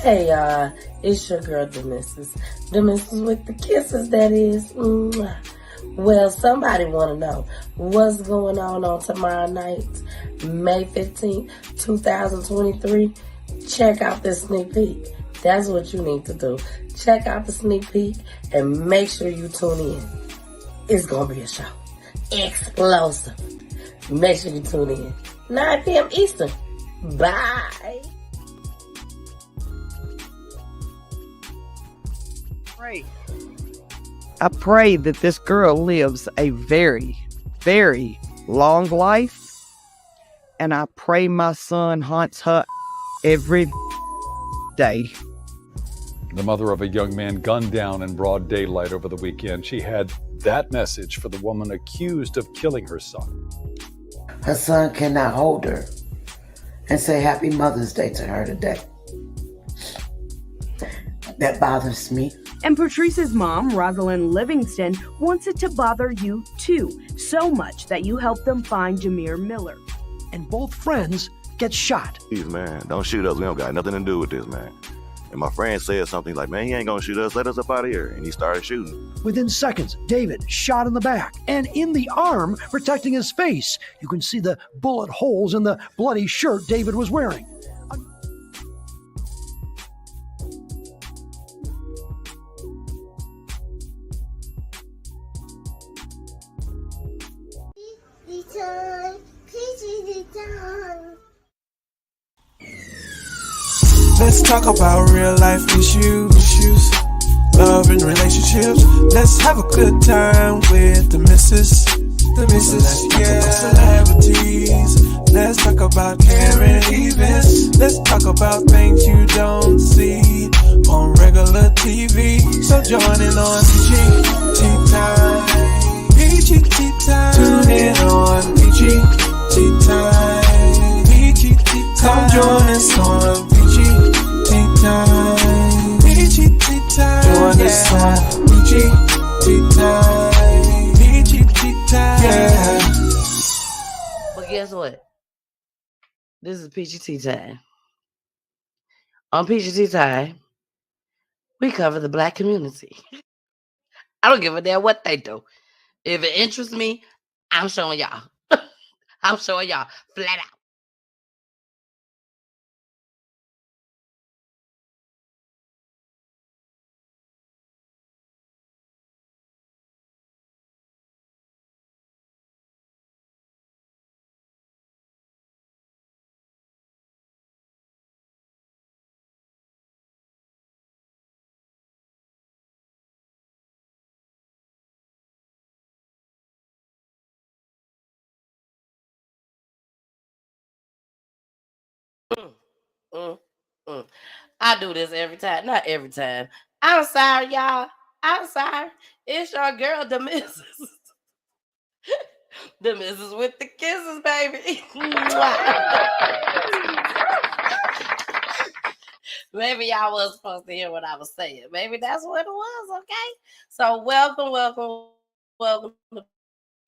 Hey y'all, it's your girl Demissus. Demissus with the kisses, that is. Mwah. Well, somebody want to know what's going on tomorrow night, May 15th, 2023. Check out this sneak peek. That's what you need to do. Check out the sneak peek and make sure you tune in. It's going to be a show. Explosive. Make sure you tune in. 9 p.m. Eastern. Bye. I pray that this girl lives a very, very long life, and I pray my son haunts her every day. The mother of a young man gunned down in broad daylight over the weekend. She had that message for the woman accused of killing her son. Her son cannot hold her and say Happy Mother's Day to her today. That bothers me. And Patrice's mom, Rosalind Livingston, wants it to bother you too, so much that you help them find Jamere Miller. And both friends get shot. Please, man, don't shoot us. We don't got nothing to do with this, man. And my friend said something like, man, he ain't gonna shoot us. Let us up out of here. And he started shooting. Within seconds, David shot in the back and in the arm, protecting his face. You can see the bullet holes in the bloody shirt David was wearing. Let's talk about real life issues, love and relationships. Let's have a good time with the missus. Let's talk about celebrities. Let's talk about caring events. Let's talk about things you don't see on regular TV. So join in on PGT Time. PGT Time. Tune in on PGT Time. PGT Time. Come join us on PGT Time. PGT Time. Join us on PGT Time. PGT Time. Yeah. But guess what? This is PGT Time. On PGT Time, we cover the Black community. I don't give a damn what they do. If it interests me, I'm showing y'all. I'm showing y'all flat out. Mm, mm. I do this every time. Not every time. I'm sorry, y'all. I'm sorry. It's your girl, the missus. The missus with the kisses, baby. Maybe y'all wasn't supposed to hear what I was saying. Maybe that's what it was, okay? So welcome to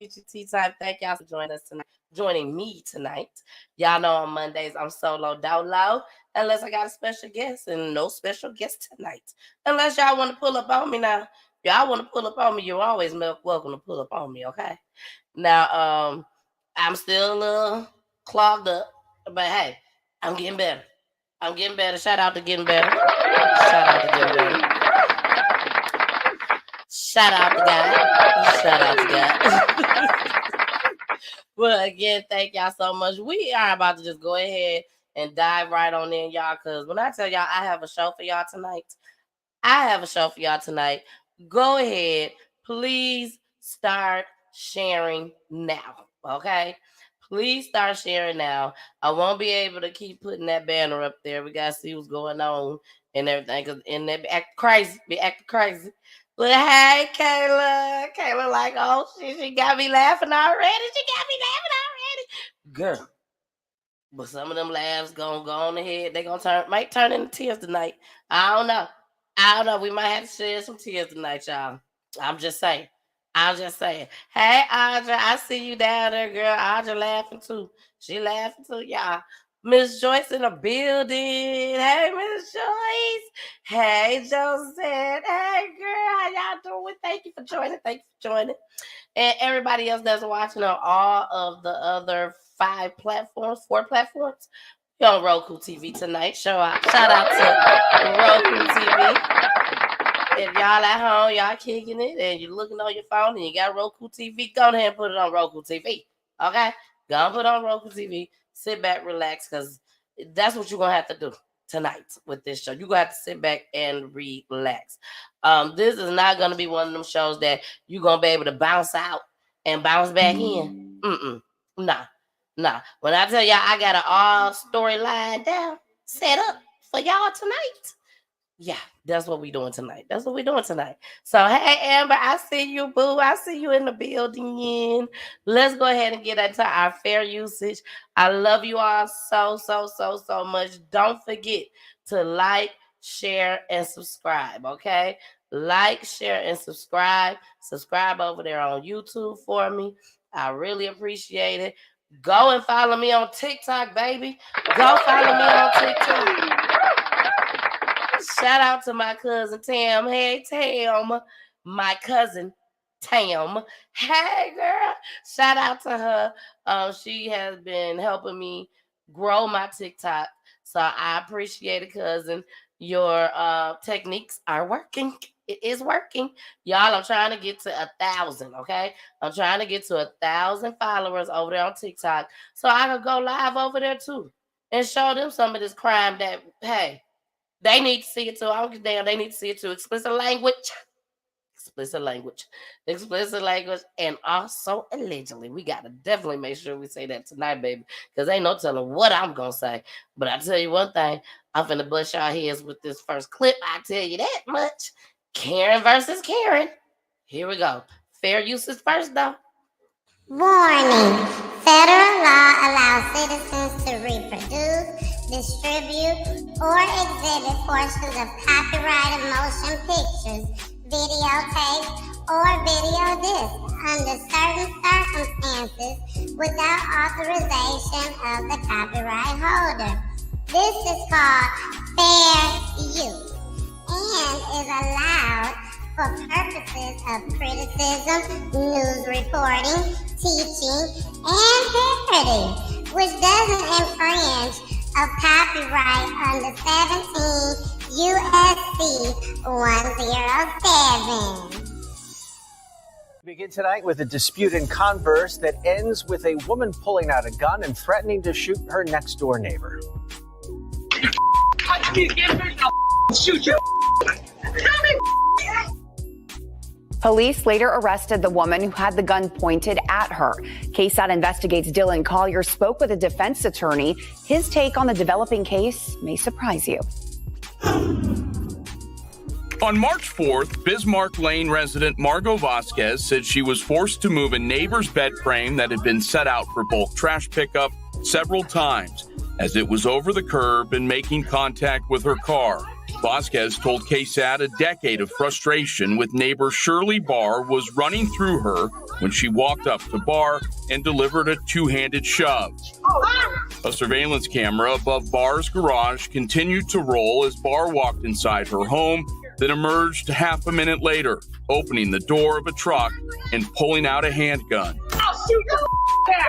PGT Time. Thank y'all for joining me tonight. Y'all know on Mondays I'm solo dolo, unless I got a special guest, and no special guest tonight. Unless y'all want to pull up on me now. If y'all want to pull up on me, you're always welcome to pull up on me, okay? Now, I'm still a little clogged up, but hey, I'm getting better. I'm getting better. Shout out to getting better. Shout out to getting better. Shout out to God. Shout out to God. But again, thank y'all so much. We are about to just go ahead and dive right on in, y'all, because when I tell y'all I have a show for y'all tonight, go ahead. Please start sharing now, okay? Please start sharing now. I won't be able to keep putting that banner up there. We got to see what's going on and everything, because in there be acting crazy. But hey, Kayla like, oh, she got me laughing already. Girl. But some of them laughs gonna go on ahead. They might turn into tears tonight. I don't know. We might have to share some tears tonight, y'all. I'm just saying. Hey, Audra, I see you down there, girl. Audra laughing too. She laughing too, y'all. Miss Joyce in the building. Hey, Miss Joyce. Hey, Joseph. Hey, girl. How y'all doing? Thank you for joining. And everybody else that's watching on all of the other 4 platforms. You're on Roku TV tonight. Shout out to Roku TV. If y'all at home, y'all kicking it, and you're looking on your phone and you got Roku TV, go ahead and put it on Roku TV. Okay? Go and put it on Roku TV. Sit back, relax, because that's what you're going to have to do tonight with this show. You're going to have to sit back and relax. This is not going to be one of them shows that you're going to be able to bounce out and bounce back in. Nah. When I tell y'all I got an all storyline down, set up for y'all tonight. Yeah, that's what we're doing tonight. So, hey, Amber, I see you, boo. I see you in the building. Let's go ahead and get into our fair usage. I love you all so much. Don't forget to like, share, and subscribe, okay? Like, share, and subscribe. Subscribe over there on YouTube for me. I really appreciate it. Go and follow me on TikTok, baby. Go follow me on TikTok. Shout out to my cousin Tam. Hey, Tam. My cousin Tam. Hey, girl. Shout out to her. She has been helping me grow my TikTok. So I appreciate it, cousin. Your techniques are working. It is working. Y'all, I'm trying to get to 1,000, okay? I'm trying to get to 1,000 followers over there on TikTok so I could go live over there too and show them some of this crime that, hey, they need to see it too. I don't give a damn. They need to see it too. Explicit language. And also allegedly. We got to definitely make sure we say that tonight, baby, because ain't no telling what I'm going to say. But I tell you one thing. I'm finna bust y'all heads with this first clip. I tell you that much. Karen versus Karen. Here we go. Fair uses first, though. Warning. Federal law allows citizens to reproduce, distribute, or exhibit portions of copyrighted motion pictures, videotapes, or video discs under certain circumstances without authorization of the copyright holder. This is called fair use and is allowed for purposes of criticism, news reporting, teaching, and parody, which doesn't infringe of copyright under 17 U.S.C. 107. We begin tonight with a dispute in Converse that ends with a woman pulling out a gun and threatening to shoot her next door neighbor. Shoot you. Police later arrested the woman who had the gun pointed at her. KSAT investigates. Dylan Collier spoke with a defense attorney. His take on the developing case may surprise you. On March 4th, Bismarck Lane resident Margot Vasquez said she was forced to move a neighbor's bed frame that had been set out for bulk trash pickup several times as it was over the curb and making contact with her car. Vasquez told KSAT a decade of frustration with neighbor Shirley Barr was running through her when she walked up to Barr and delivered a two-handed shove. A surveillance camera above Barr's garage continued to roll as Barr walked inside her home, then emerged half a minute later, opening the door of a truck and pulling out a handgun. I'll shoot your down.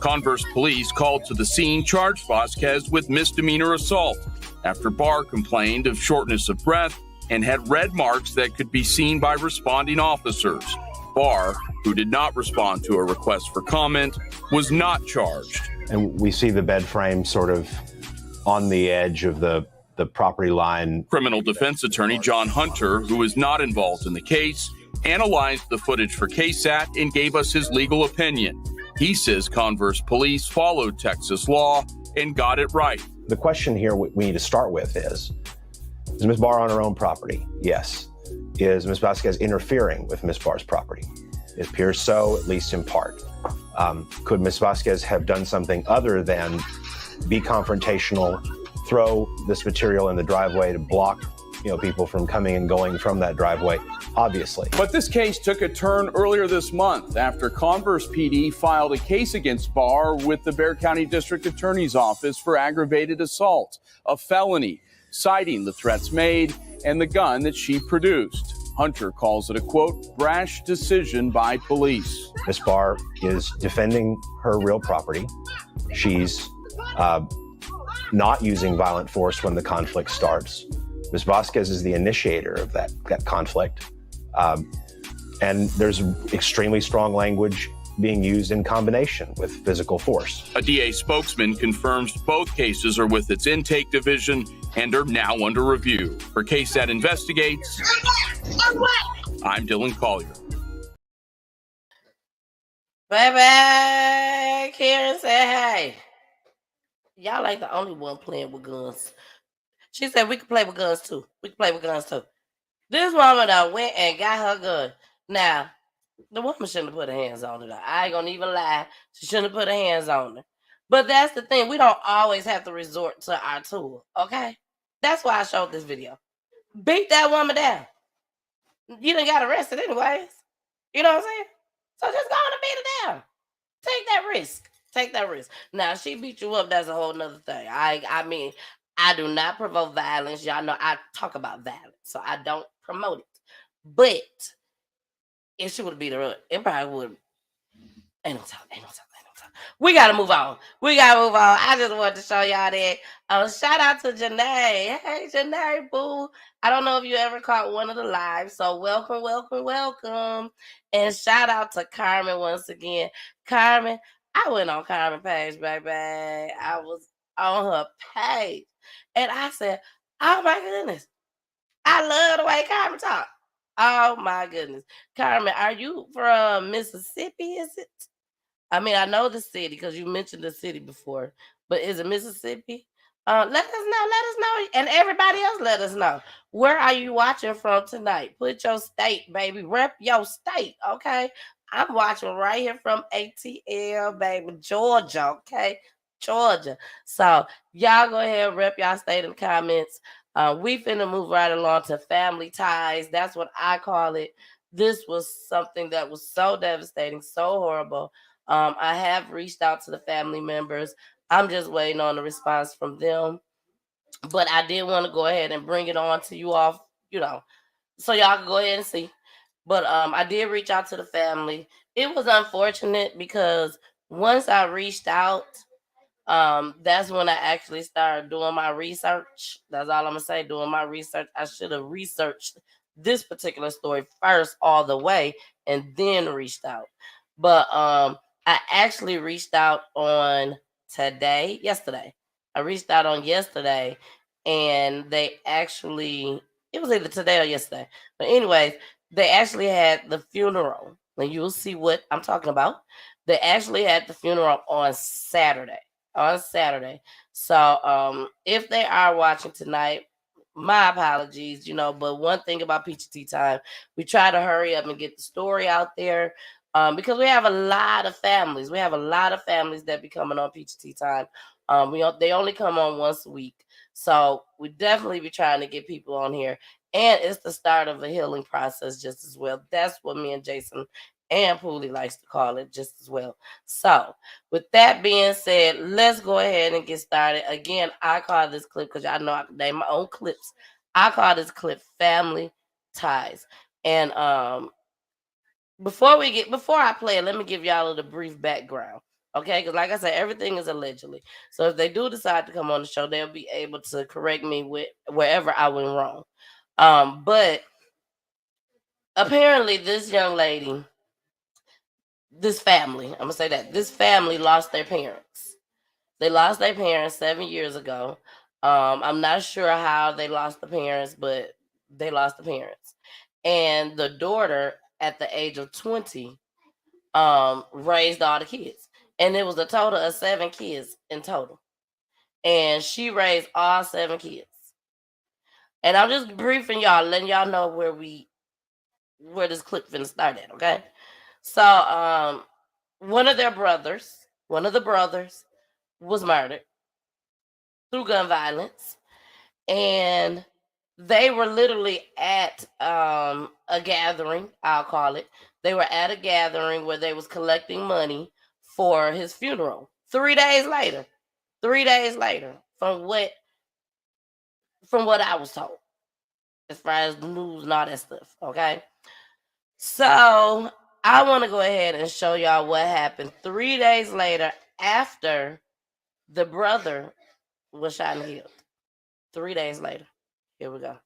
Converse police called to the scene, charged Vasquez with misdemeanor assault after Barr complained of shortness of breath and had red marks that could be seen by responding officers. Barr, who did not respond to a request for comment, was not charged. And we see the bed frame sort of on the edge of the property line. Criminal defense attorney John Hunter, who is not involved in the case, analyzed the footage for KSAT and gave us his legal opinion. He says Converse police followed Texas law and got it right. The question here we need to start with is Ms. Barr on her own property? Yes. Is Ms. Vasquez interfering with Ms. Barr's property? It appears so, at least in part. Could Ms. Vasquez have done something other than be confrontational, throw this material in the driveway to block people from coming and going from that driveway, obviously. But this case took a turn earlier this month after Converse PD filed a case against Barr with the Bexar County District Attorney's Office for aggravated assault, a felony, citing the threats made and the gun that she produced. Hunter calls it a, quote, brash decision by police. Ms. Barr is defending her real property. She's not using violent force when the conflict starts. Ms. Vasquez is the initiator of that conflict. And there's extremely strong language being used in combination with physical force. A DA spokesman confirms both cases are with its intake division and are now under review. For KSAT Investigates, I'm Dylan Collier. Baby, Karen said, hey, y'all ain't the only one playing with guns. She said we can play with guns too. We can play with guns too. This woman went and got her gun. Now, the woman shouldn't have put her hands on her. I ain't gonna even lie. She shouldn't have put her hands on her. But that's the thing. We don't always have to resort to our tool, okay? That's why I showed this video. Beat that woman down. You done got arrested anyways. You know what I'm saying? So just go on and beat her down. Take that risk. Take that risk. Now, if she beat you up, that's a whole nother thing. I mean, I do not promote violence. Y'all know I talk about violence, so I don't promote it. But if she would have beat her up, it probably would. Ain't no talk. We gotta move on. I just wanted to show y'all that. Shout out to Jamere. Hey, Jamere, boo. I don't know if you ever caught one of the lives, so welcome. And shout out to Carmen once again. Carmen, I went on Carmen's page, baby. I was on her page, and I said, "Oh my goodness, I love the way Carmen talk." Oh my goodness, Carmen, are you from Mississippi? Is it? I mean, I know the city because you mentioned the city before, but is it Mississippi? Let us know, and everybody else let us know. Where are you watching from tonight? Put your state, baby. Rep your state, okay? I'm watching right here from ATL, baby, Georgia, okay? Georgia. So y'all go ahead and rep y'all state in the comments. We finna move right along to family ties. That's what I call it. This was something that was so devastating, so horrible. I have reached out to the family members. I'm just waiting on the response from them. But I did want to go ahead and bring it on to you all, so y'all can go ahead and see. But I did reach out to the family. It was unfortunate because once I reached out, that's when I actually started doing my research. That's all I'm gonna say, doing my research. I should have researched this particular story first all the way and then reached out. But I actually reached out on yesterday. I reached out on yesterday, and they actually, it was either today or yesterday. But anyways, they actually had the funeral. And you'll see what I'm talking about. They actually had the funeral on Saturday. So if they are watching tonight, my apologies, but one thing about PGT Time, we try to hurry up and get the story out there. Because we have a lot of families. We have a lot of families that be coming on PGT Time. They only come on once a week. So we definitely be trying to get people on here. And it's the start of a healing process just as well. That's what me and Jason and Pooley likes to call it just as well. So with that being said, let's go ahead and get started. Again, I call this clip, because y'all know I can name my own clips. I call this clip Family Ties. And before I play it, let me give y'all a little brief background, okay? Because like I said, everything is allegedly. So if they do decide to come on the show, they'll be able to correct me with wherever I went wrong. But apparently this young lady, this family, I'm going to say that, this family lost their parents. They lost their parents 7 years ago. I'm not sure how they lost the parents, but they lost the parents. And the daughter, at the age of 20, raised all the kids. And it was a total of 7 kids in total. And she raised all 7 kids. And I'm just briefing y'all, letting y'all know where this clip finna start at, okay? So one of the brothers was murdered through gun violence. And They were literally at a gathering, I'll call it. They were at a gathering where they was collecting money for his funeral. 3 days later. 3 days later, from what I was told, as far as the news and all that stuff. Okay. So I want to go ahead and show y'all what happened 3 days later after the brother was shot and killed. 3 days later. Here we go.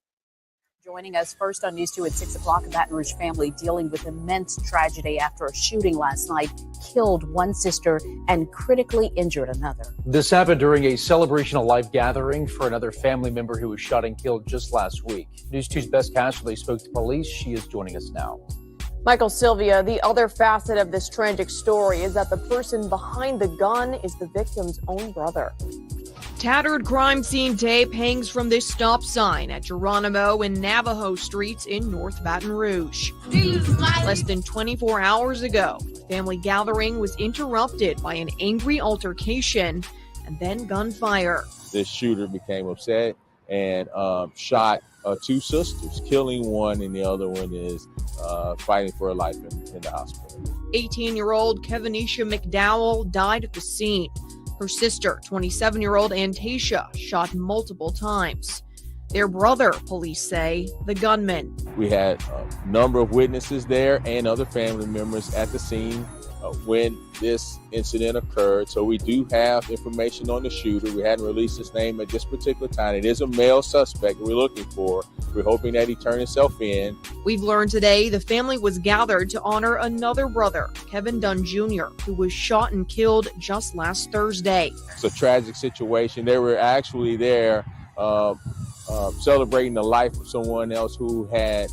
Joining us first on News 2 at 6 o'clock, a Baton Rouge family dealing with immense tragedy after a shooting last night killed one sister and critically injured another. This happened during a celebration of life gathering for another family member who was shot and killed just last week. News 2's Bess Casserly spoke to police. She is joining us now. Michael, Sylvia, the other facet of this tragic story is that the person behind the gun is the victim's own brother. Tattered crime scene tape hangs from this stop sign at Geronimo and Navajo Streets in North Baton Rouge. Less than 24 hours ago, a family gathering was interrupted by an angry altercation and then gunfire. This shooter became upset and shot two sisters, killing one, and the other one is fighting for her life in the hospital. 18-year-old Kevanisha McDowell died at the scene. Her sister, 27-year-old Antasia, shot multiple times. Their brother, police say, the gunman. We had a number of witnesses there and other family members at the scene when this incident occurred. So we do have information on the shooter. We hadn't released his name at this particular time. It is a male suspect we're looking for. We're hoping that he turned himself in. We've learned today the family was gathered to honor another brother, Kevin Dunn Jr., who was shot and killed just last Thursday. It's a tragic situation. They were actually there celebrating the life of someone else who had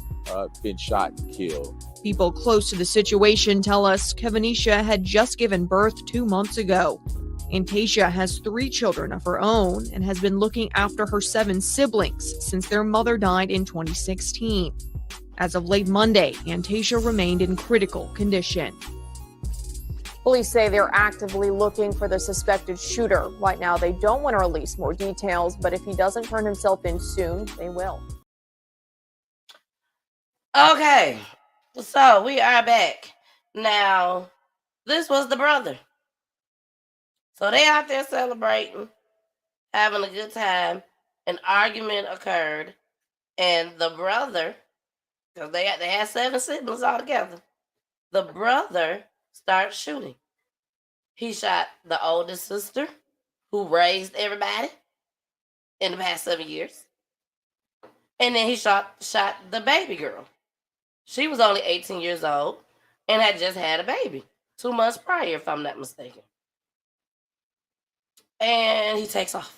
been shot and killed. People close to the situation tell us Kevanisha had just given birth 2 months ago. Antasia has 3 children of her own and has been looking after her 7 siblings since their mother died in 2016. As of late Monday, Antasia remained in critical condition. Police say they're actively looking for the suspected shooter. Right now, they don't want to release more details, but if he doesn't turn himself in soon, they will. Okay, so we are back. Now, this was the brother. So they out there celebrating, having a good time. An argument occurred, and the brother, because they had 7 siblings all together, the brother started shooting. He shot the oldest sister, who raised everybody in the past 7 years. And then he shot the baby girl. She was only 18 years old and had just had a baby 2 months prior, if I'm not mistaken. And he takes off.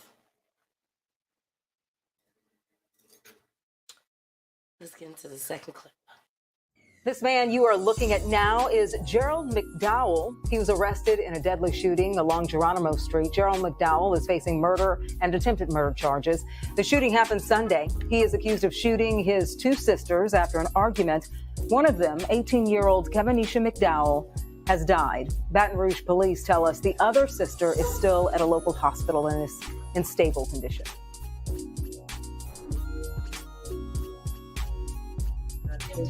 Let's get into the second clip. This man you are looking at now is Gerald McDowell. He was arrested in a deadly shooting along Geronimo Street. Gerald McDowell is facing murder and attempted murder charges. The shooting happened Sunday. He is accused of shooting his 2 sisters after an argument. One of them, 18-year-old Kevanisha McDowell, has died. Baton Rouge police tell us the other sister is still at a local hospital and is in stable condition.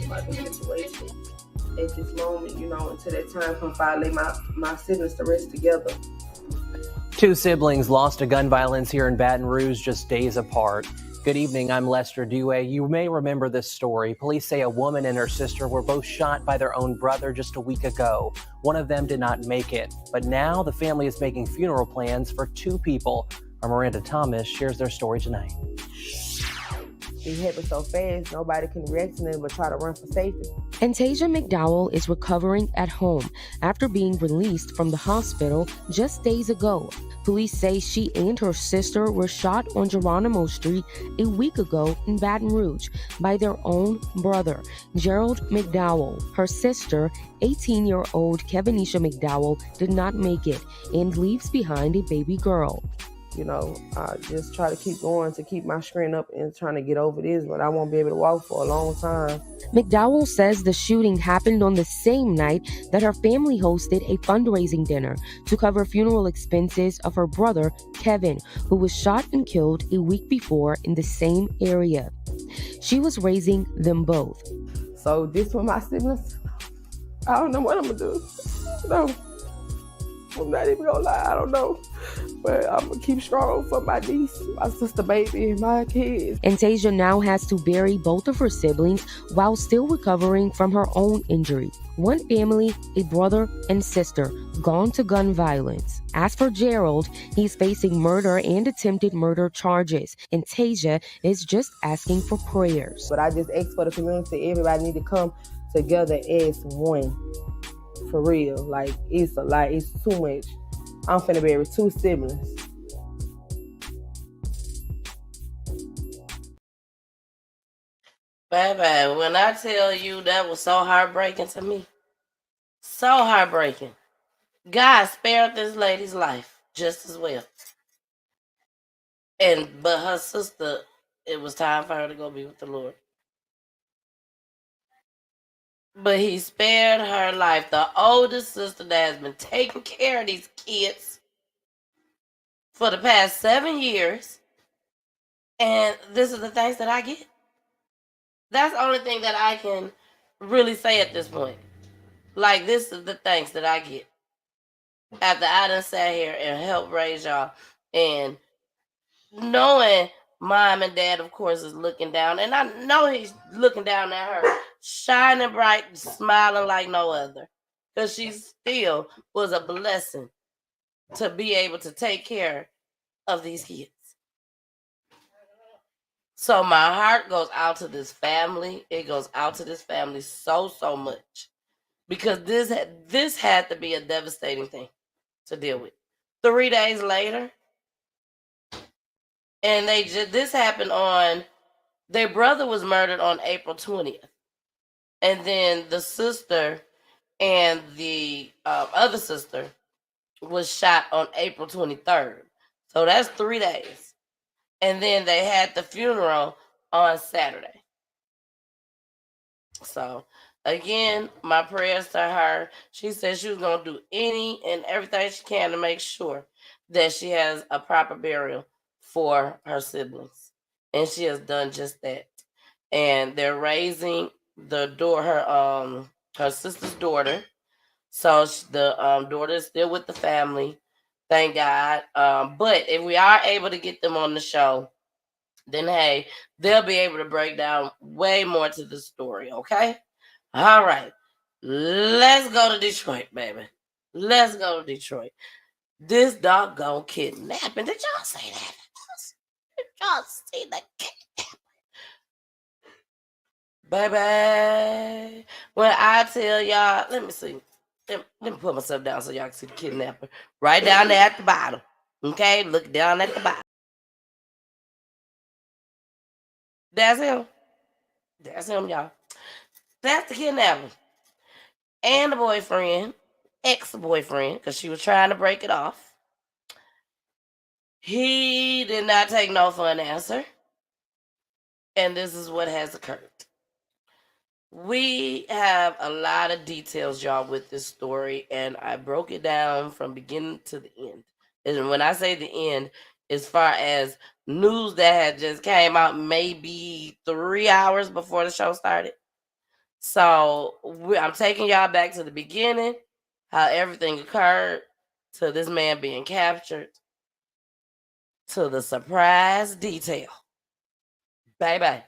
About the situation at this moment, until that time come finally my siblings to rest together. 2 siblings lost to gun violence here in Baton Rouge just days apart. Good evening, I'm Lester Dewey. You may remember this story. Police say a woman and her sister were both shot by their own brother just a week ago. One of them did not make it, but now the family is making funeral plans for 2 people. Our Miranda Thomas shares their story tonight. It happened so fast, nobody can react to them but try to run for safety. Antasia McDowell is recovering at home after being released from the hospital just days ago. Police say she and her sister were shot on Geronimo Street a week ago in Baton Rouge by their own brother, Gerald McDowell. Her sister, 18-year-old Kevanisha McDowell, did not make it and leaves behind a baby girl. I just try to keep going to keep my strength up and trying to get over this, but I won't be able to walk for a long time. McDowell says the shooting happened on the same night that her family hosted a fundraising dinner to cover funeral expenses of her brother, Kevin, who was shot and killed a week before in the same area. she was raising them both. So this with my siblings, I don't know what I'm gonna do. No, I'm not even gonna lie, I don't know. But I'm gonna keep strong for my niece, my sister baby, and my kids. And Tasia now has to bury both of her siblings while still recovering from her own injury. One family, a brother and sister, gone to gun violence. As for Gerald, he's facing murder and attempted murder charges, and Tasia is just asking for prayers. But I just ask for the community, everybody need to come together as one. For real, like it's a lot, it's too much. I'm finna bury 2 siblings. Baby, when I tell you that was so heartbreaking to me, so heartbreaking. God spared this lady's life just as well. But her sister, it was time for her to go be with the Lord. But he spared her life. The oldest sister that has been taking care of these kids for the past 7 years. And this is the things that I get. That's the only thing that I can really say at this point. Like, this is the things that I get. After I done sat here and helped raise y'all. And knowing mom and dad, of course, is looking down. And I know he's looking down at her, shining bright, smiling like no other. Because she still was a blessing to be able to take care of these kids. So my heart goes out to this family. It goes out to this family so much. Because this had to be a devastating thing to deal with. 3 days later, and this happened on, their brother was murdered on April 20th. And then the sister and the other sister was shot on April 23rd. So that's 3 days. And then they had the funeral on Saturday. So, again, my prayers to her. She said she was going to do any and everything she can to make sure that she has a proper burial for her siblings. And she has done just that. And they're raising her sister's daughter. So the daughter is still with the family. Thank God. But if we are able to get them on the show, then hey, they'll be able to break down way more to the story, okay? All right. Let's go to Detroit, baby. Let's go to Detroit. This doggone kidnapping. Did y'all say that? Did y'all see the kidnapping? Baby, when I tell y'all, let me see. Let me put myself down so y'all can see the kidnapper. Right down there at the bottom. Okay? Look down at the bottom. That's him. That's him, y'all. That's the kidnapper. And the boyfriend, ex-boyfriend, because she was trying to break it off. He did not take no for an answer. And this is what has occurred. We have a lot of details, y'all, with this story, and I broke it down from beginning to the end. And when I say the end, as far as news that had just came out maybe 3 hours before the show started. So I'm taking y'all back to the beginning, how everything occurred, to this man being captured, to the surprise detail. Baby.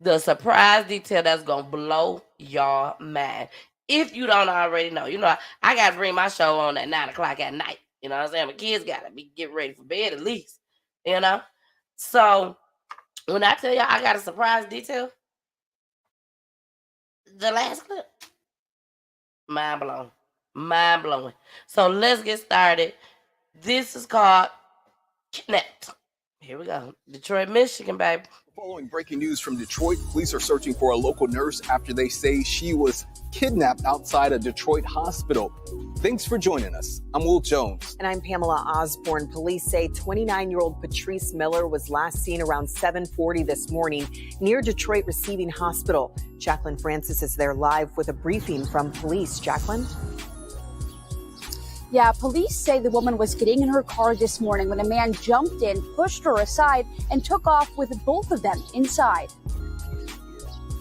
The surprise detail that's going to blow your mind. If you don't already know. You know, I got to bring my show on at 9 o'clock at night. You know what I'm saying? My kids got to be getting ready for bed at least. You know? So, when I tell y'all I got a surprise detail, the last clip, mind blown. Mind blowing. So, let's get started. This is called Kidnapped. Here we go. Detroit, Michigan, baby. Following breaking news from Detroit, police are searching for a local nurse after they say she was kidnapped outside a Detroit hospital. Thanks for joining us. I'm Will Jones. And I'm Pamela Osborne. Police say 29-year-old Patrice Miller was last seen around 7:40 this morning near Detroit Receiving Hospital. Jacqueline Francis is there live with a briefing from police. Jacqueline? Yeah, police say the woman was getting in her car this morning when a man jumped in, pushed her aside, and took off with both of them inside.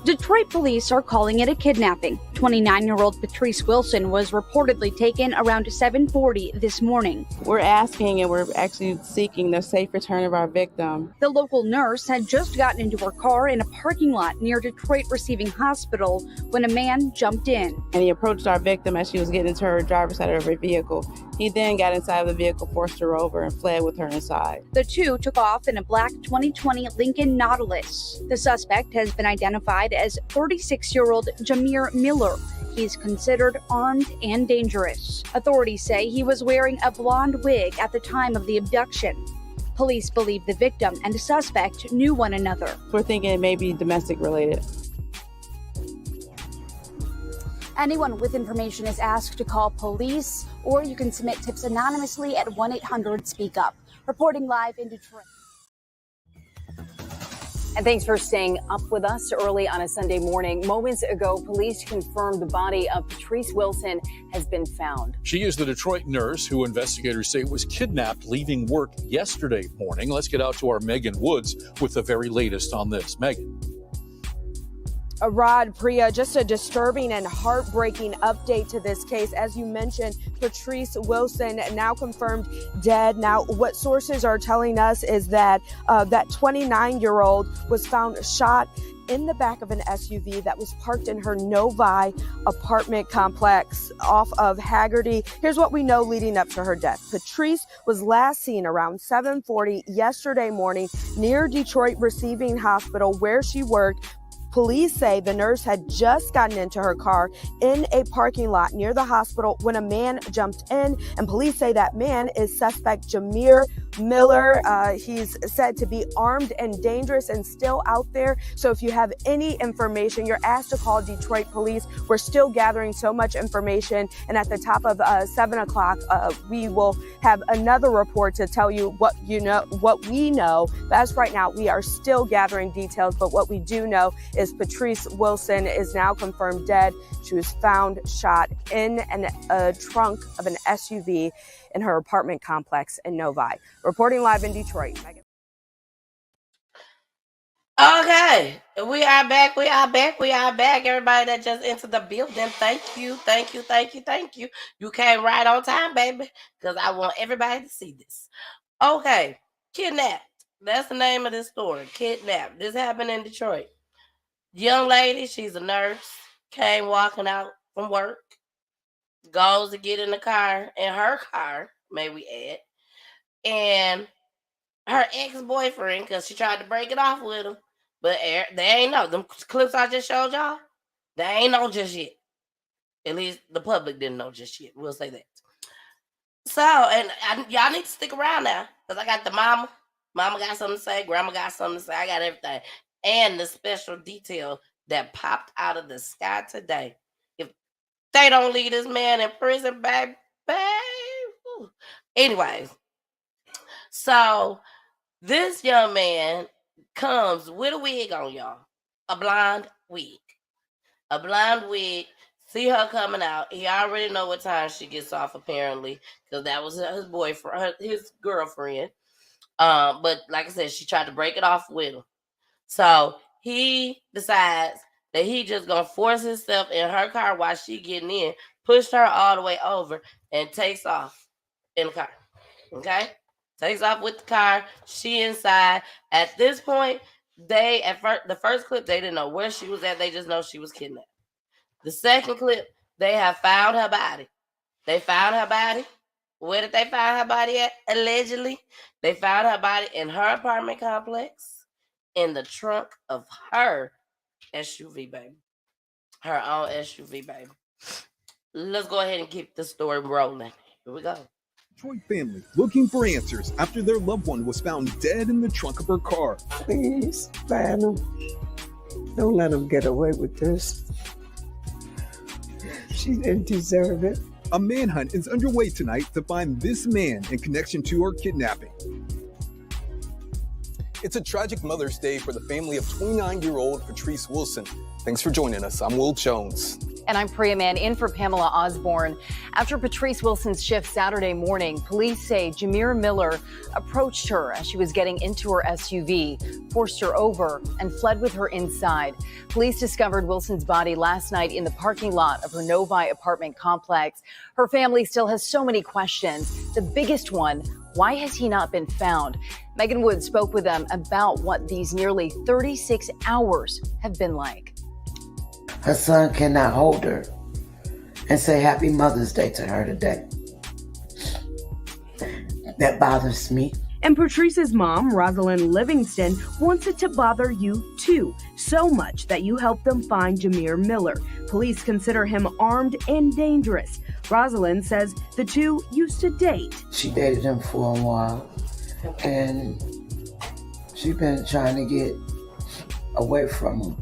Detroit police are calling it a kidnapping. 29-year-old Patrice Wilson was reportedly taken around 7:40 this morning. We're asking and we're actually seeking the safe return of our victim. The local nurse had just gotten into her car in a parking lot near Detroit Receiving Hospital when a man jumped in. And he approached our victim as she was getting into her driver's side of her vehicle. He then got inside of the vehicle, forced her over, and fled with her inside. The two took off in a black 2020 Lincoln Nautilus. The suspect has been identified as 36-year-old Jamere Miller. He's considered armed and dangerous. Authorities say he was wearing a blonde wig at the time of the abduction. Police believe the victim and the suspect knew one another. We're thinking it may be domestic related. Anyone with information is asked to call police, or you can submit tips anonymously at 1-800-SPEAK-UP. Reporting live in Detroit. And thanks for staying up with us early on a Sunday morning. Moments ago, police confirmed the body of Patrice Wilson has been found. She is the Detroit nurse who investigators say was kidnapped leaving work yesterday morning. Let's get out to our Megan Woods with the very latest on this. Megan. Rod, Priya, just a disturbing and heartbreaking update to this case. As you mentioned, Patrice Wilson now confirmed dead. Now, what sources are telling us is that that 29-year-old was found shot in the back of an SUV that was parked in her Novi apartment complex off of Haggerty. Here's what we know leading up to her death. Patrice was last seen around 7:40 yesterday morning near Detroit Receiving Hospital where she worked. Police say the nurse had just gotten into her car in a parking lot near the hospital when a man jumped in, and police say that man is suspect Jamere Miller. He's said to be armed and dangerous and still out there. So if you have any information, you're asked to call Detroit police. We're still gathering so much information, and at the top of 7 o'clock, we will have another report to tell you what we know. But as right now, we are still gathering details, but what we do know is Patrice Wilson is now confirmed dead. She was found shot in a trunk of an SUV in her apartment complex in Novi. Reporting live in Detroit. Megan. Okay, we are back. Everybody that just entered the building, thank you. You came right on time, baby, because I want everybody to see this. Okay, kidnapped. That's the name of this story, kidnapped. This happened in Detroit. Young lady, she's a nurse, came walking out from work, goes to get in her car, may we add, and her ex-boyfriend, because she tried to break it off with him, but they ain't know. Them clips I just showed y'all, they ain't know just yet. At least the public didn't know just yet. We'll say that. So, and y'all need to stick around now, because I got the mama. Mama got something to say. Grandma got something to say. I got everything. And the special detail that popped out of the sky today. If they don't leave this man in prison, baby. Anyways, so this young man comes with a wig on, y'all. A blonde wig. See her coming out. He already know what time she gets off, apparently, because that was his boyfriend, his girlfriend. But like I said, she tried to break it off with him. So he decides that he just gonna force himself in her car while she getting in, pushed her all the way over, and takes off in the car. Okay? Takes off with the car. She inside. At this point, the first clip, they didn't know where she was at. They just know she was kidnapped. The second clip, they have found her body. Where did they find her body at? Allegedly, they found her body in her apartment complex. In the trunk of her SUV, baby. Her own SUV, baby. Let's go ahead and keep the story rolling. Here we go. Detroit family looking for answers after their loved one was found dead in the trunk of her car. Please find them. Don't let them get away with this. She didn't deserve it. A manhunt is underway tonight to find this man in connection to her kidnapping. It's a tragic Mother's Day for the family of 29-year-old Patrice Wilson. Thanks for joining us. I'm Will Jones. And I'm Priya Mann in for Pamela Osborne. After Patrice Wilson's shift Saturday morning, police say Jamere Miller approached her as she was getting into her SUV, forced her over, and fled with her inside. Police discovered Wilson's body last night in the parking lot of her Novi apartment complex. Her family still has so many questions. The biggest one, why has he not been found? Megan Wood spoke with them about what these nearly 36 hours have been like. Her son cannot hold her and say Happy Mother's Day to her today. That bothers me. And Patrice's mom, Rosalind Livingston, wants it to bother you too, so much that you helped them find Jamere Miller. Police consider him armed and dangerous. Rosalind says the two used to date. She dated him for a while, and she been trying to get away from him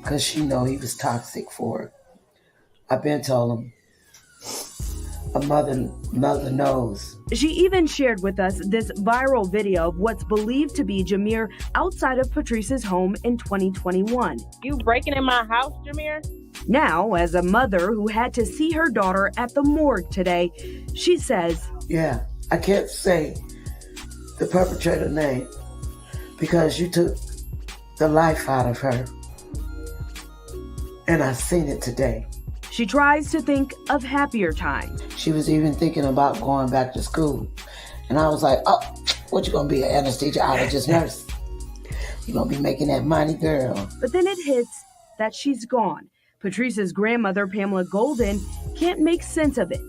because she know he was toxic for her. I've been told him. A mother knows. She even shared with us this viral video of what's believed to be Jamere outside of Patrice's home in 2021. You breaking in my house, Jamere? Now, as a mother who had to see her daughter at the morgue today, she says, yeah, I can't say the perpetrator name because you took the life out of her. And I seen it today. She tries to think of happier times. She was even thinking about going back to school. And I was like, oh, what you gonna be, an anesthesiologist nurse? You gonna be making that money, girl. But then it hits that she's gone. Patrice's grandmother, Pamela Golden, can't make sense of it.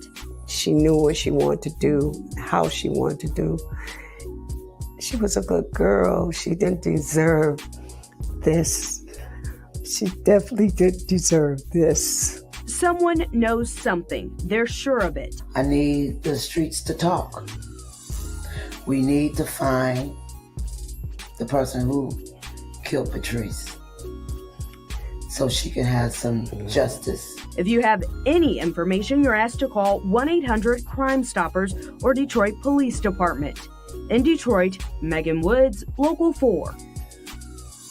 She knew what she wanted to do, how she wanted to do. She was a good girl. She didn't deserve this. She definitely didn't deserve this. Someone knows something. They're sure of it. I need the streets to talk. We need to find the person who killed Patrice so she can have some justice. If you have any information, you're asked to call 1-800-CRIME-STOPPERS or Detroit Police Department. In Detroit, Megan Woods, Local 4.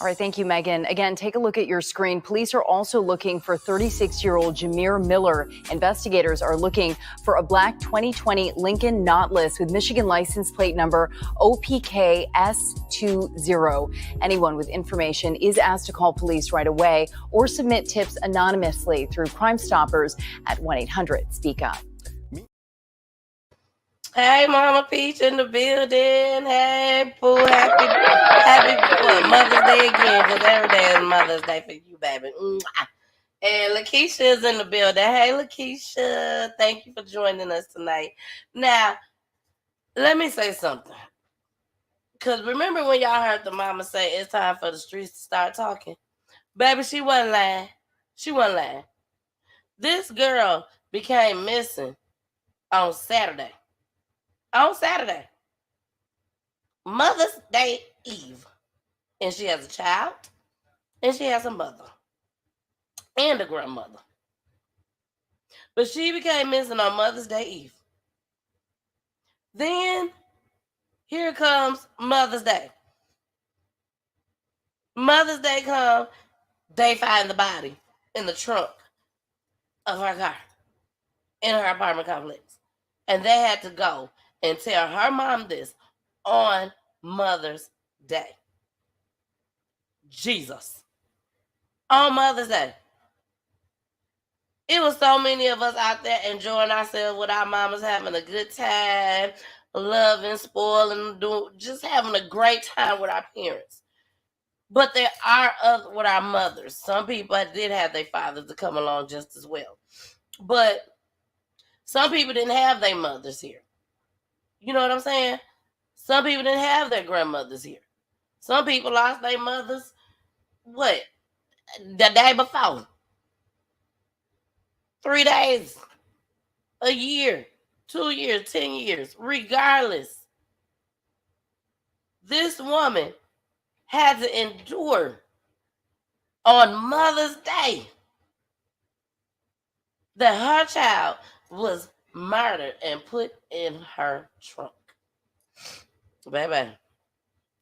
All right, thank you, Megan. Again, take a look at your screen. Police are also looking for 36-year-old Jamere Miller. Investigators are looking for a black 2020 Lincoln Nautilus with Michigan license plate number OPK-S20. Anyone with information is asked to call police right away or submit tips anonymously through Crime Stoppers at 1-800-SPEAK-UP. Hey, Mama Peach in the building. Hey, Pooh. Happy Mother's Day again, because every day is Mother's Day for you, baby. And Lakeisha is in the building. Hey, Lakeisha. Thank you for joining us tonight. Now, let me say something. Because remember when y'all heard the mama say it's time for the streets to start talking? Baby, she wasn't lying. She wasn't lying. This girl became missing on Saturday. Mother's Day Eve. And she has a child, and she has a mother, and a grandmother. But she became missing on Mother's Day Eve. Then, here comes Mother's Day. Mother's Day comes, they find the body in the trunk of her car, in her apartment complex. And they had to go and tell her mom this on Mother's Day. Jesus. On Mother's Day. It was so many of us out there enjoying ourselves with our mamas, having a good time, loving, spoiling, just having a great time with our parents. But there are other with our mothers. Some people did have their fathers to come along just as well. But some people didn't have their mothers here. You know what I'm saying? Some people didn't have their grandmothers here. Some people lost their mothers, the day before. 3 days, a year, 2 years, 10 years, regardless. This woman had to endure on Mother's Day that her child was murdered and put in her trunk. Baby,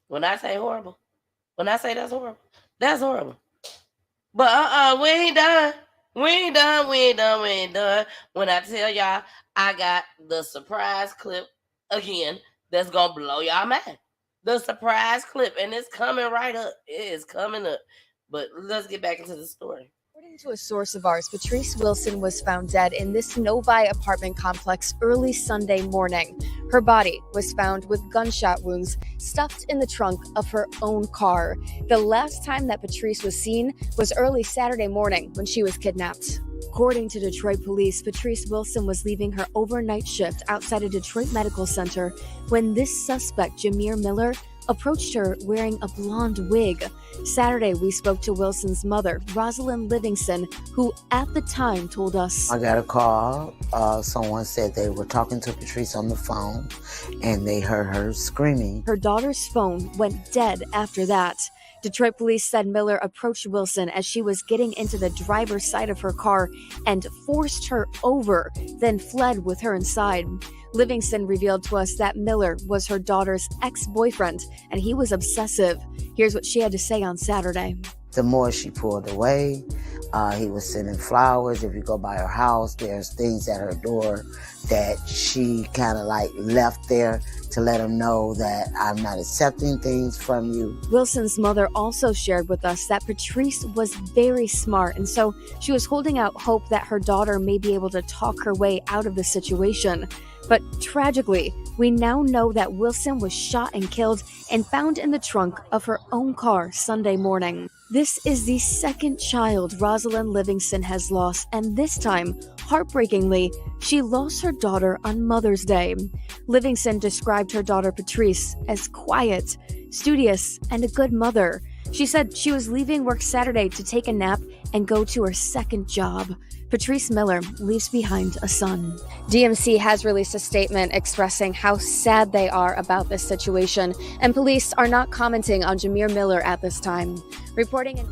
when I say horrible, when I say that's horrible, that's horrible. But we ain't done. We ain't done. We ain't done. We ain't done. When I tell y'all, I got the surprise clip again that's going to blow y'all mind. The surprise clip, and it's coming right up. It is coming up. But let's get back into the story. According to a source of ours, Patrice Wilson was found dead in this Novi apartment complex early Sunday morning. Her body was found with gunshot wounds stuffed in the trunk of her own car. The last time that Patrice was seen was early Saturday morning when she was kidnapped. According to Detroit police, Patrice Wilson was leaving her overnight shift outside a Detroit medical center when this suspect, Jamere Miller, approached her wearing a blonde wig. Saturday, we spoke to Wilson's mother, Rosalind Livingston, who at the time told us, I got a call. Someone said they were talking to Patrice on the phone and they heard her screaming. Her daughter's phone went dead after that. Detroit police said Miller approached Wilson as she was getting into the driver's side of her car and forced her over, then fled with her inside. Livingston revealed to us that Miller was her daughter's ex-boyfriend, and he was obsessive. Here's what she had to say on Saturday. The more she pulled away, he was sending flowers. If you go by her house, there's things at her door that she kind of like left there to let him know that I'm not accepting things from you. Wilson's mother also shared with us that Patrice was very smart, and so she was holding out hope that her daughter may be able to talk her way out of the situation. But tragically, we now know that Wilson was shot and killed and found in the trunk of her own car Sunday morning. This is the second child Rosalind Livingston has lost, and this time, heartbreakingly, she lost her daughter on Mother's Day. Livingston described her daughter Patrice as quiet, studious, and a good mother. She said she was leaving work Saturday to take a nap and go to her second job. Patrice Miller leaves behind a son. DMC has released a statement expressing how sad they are about this situation, and police are not commenting on Jamere Miller at this time. Reporting in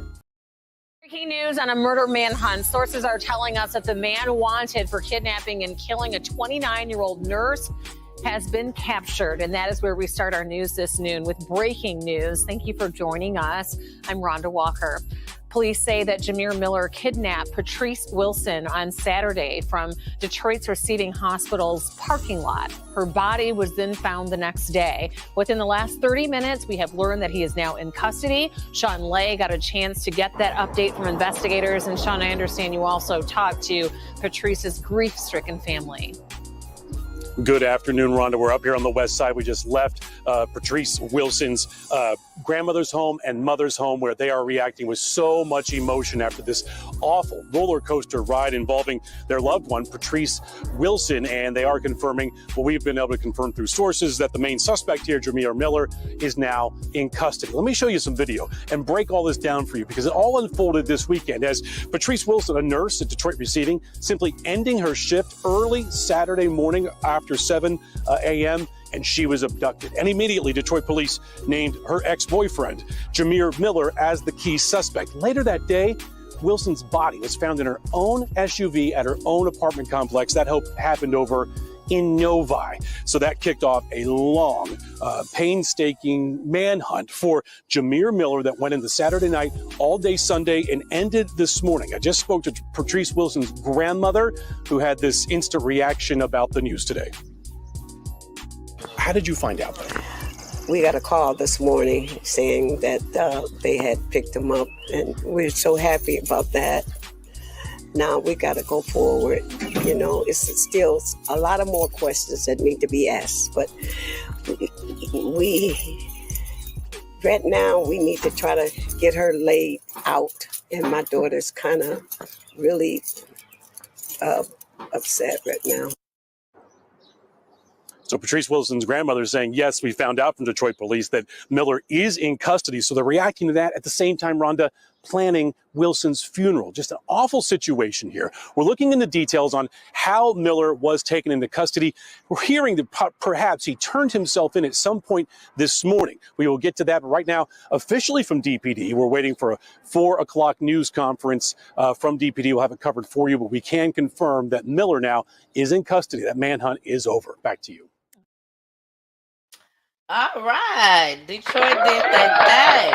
Breaking news on a murder manhunt. Sources are telling us that the man wanted for kidnapping and killing a 29-year-old nurse has been captured. And that is where we start our news this noon with breaking news. Thank you for joining us. I'm Rhonda Walker. Police say that Jamere Miller kidnapped Patrice Wilson on Saturday from Detroit's Receiving Hospital's parking lot. Her body was then found the next day. Within the last 30 minutes, we have learned that he is now in custody. Sean Lay got a chance to get that update from investigators. And Sean, I understand you also talked to Patrice's grief-stricken family. Good afternoon, Rhonda. We're up here on the west side. We just left Patrice Wilson's grandmother's home and mother's home, where they are reacting with so much emotion after this awful roller coaster ride involving their loved one, Patrice Wilson. And they are confirming what we've been able to confirm through sources, that the main suspect here, Jamere Miller, is now in custody. Let me show you some video and break all this down for you, because it all unfolded this weekend as Patrice Wilson, a nurse at Detroit Receiving, simply ending her shift early Saturday morning after 7 a.m., and she was abducted. And immediately, Detroit police named her ex-boyfriend, Jamere Miller, as the key suspect. Later that day, Wilson's body was found in her own SUV at her own apartment complex. That happened over in Novi. So that kicked off a long, painstaking manhunt for Jamere Miller that went into Saturday night, all day Sunday, and ended this morning. I just spoke to Patrice Wilson's grandmother, who had this instant reaction about the news today. How did you find out? We got a call this morning saying that they had picked him up, and we're so happy about that. Now we got to go forward. You know, it's still a lot of more questions that need to be asked, but right now we need to try to get her laid out, and my daughter's kind of really upset right now. So Patrice Wilson's grandmother is saying, yes, we found out from Detroit police that Miller is in custody. So they're reacting to that. At the same time, Rhonda, planning Wilson's funeral. Just an awful situation here. We're looking into details on how Miller was taken into custody. We're hearing that perhaps he turned himself in at some point this morning. We will get to that. But right now, officially from DPD, we're waiting for a 4 o'clock news conference from DPD. We'll have it covered for you, but we can confirm that Miller now is in custody. That manhunt is over. Back to you. All right. Detroit did their thing.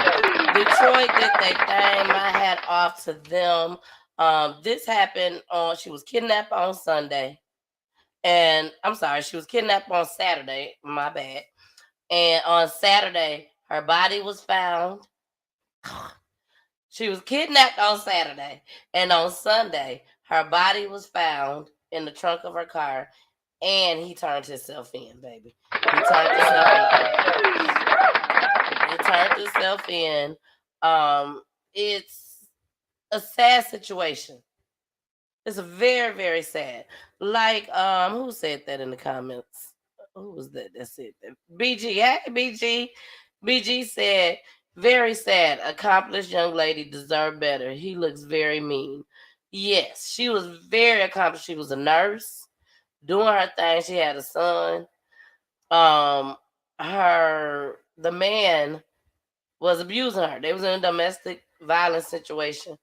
Detroit did their thing. My hat off to them. This happened on, she was kidnapped on Sunday. And I'm sorry, she was kidnapped on Saturday. My bad. And on Saturday, her body was found. She was kidnapped on Saturday. And on Sunday, her body was found in the trunk of her car. And he turned himself in, baby. He turned himself in. It's a sad situation. It's a very, very sad. Like, who said that in the comments? Who was that? That's it. BG. Hey, BG. BG said, very sad. Accomplished young lady deserved better. He looks very mean. Yes, she was very accomplished. She was a nurse doing her thing. She had a son. The man was abusing her. They was in a domestic violence situation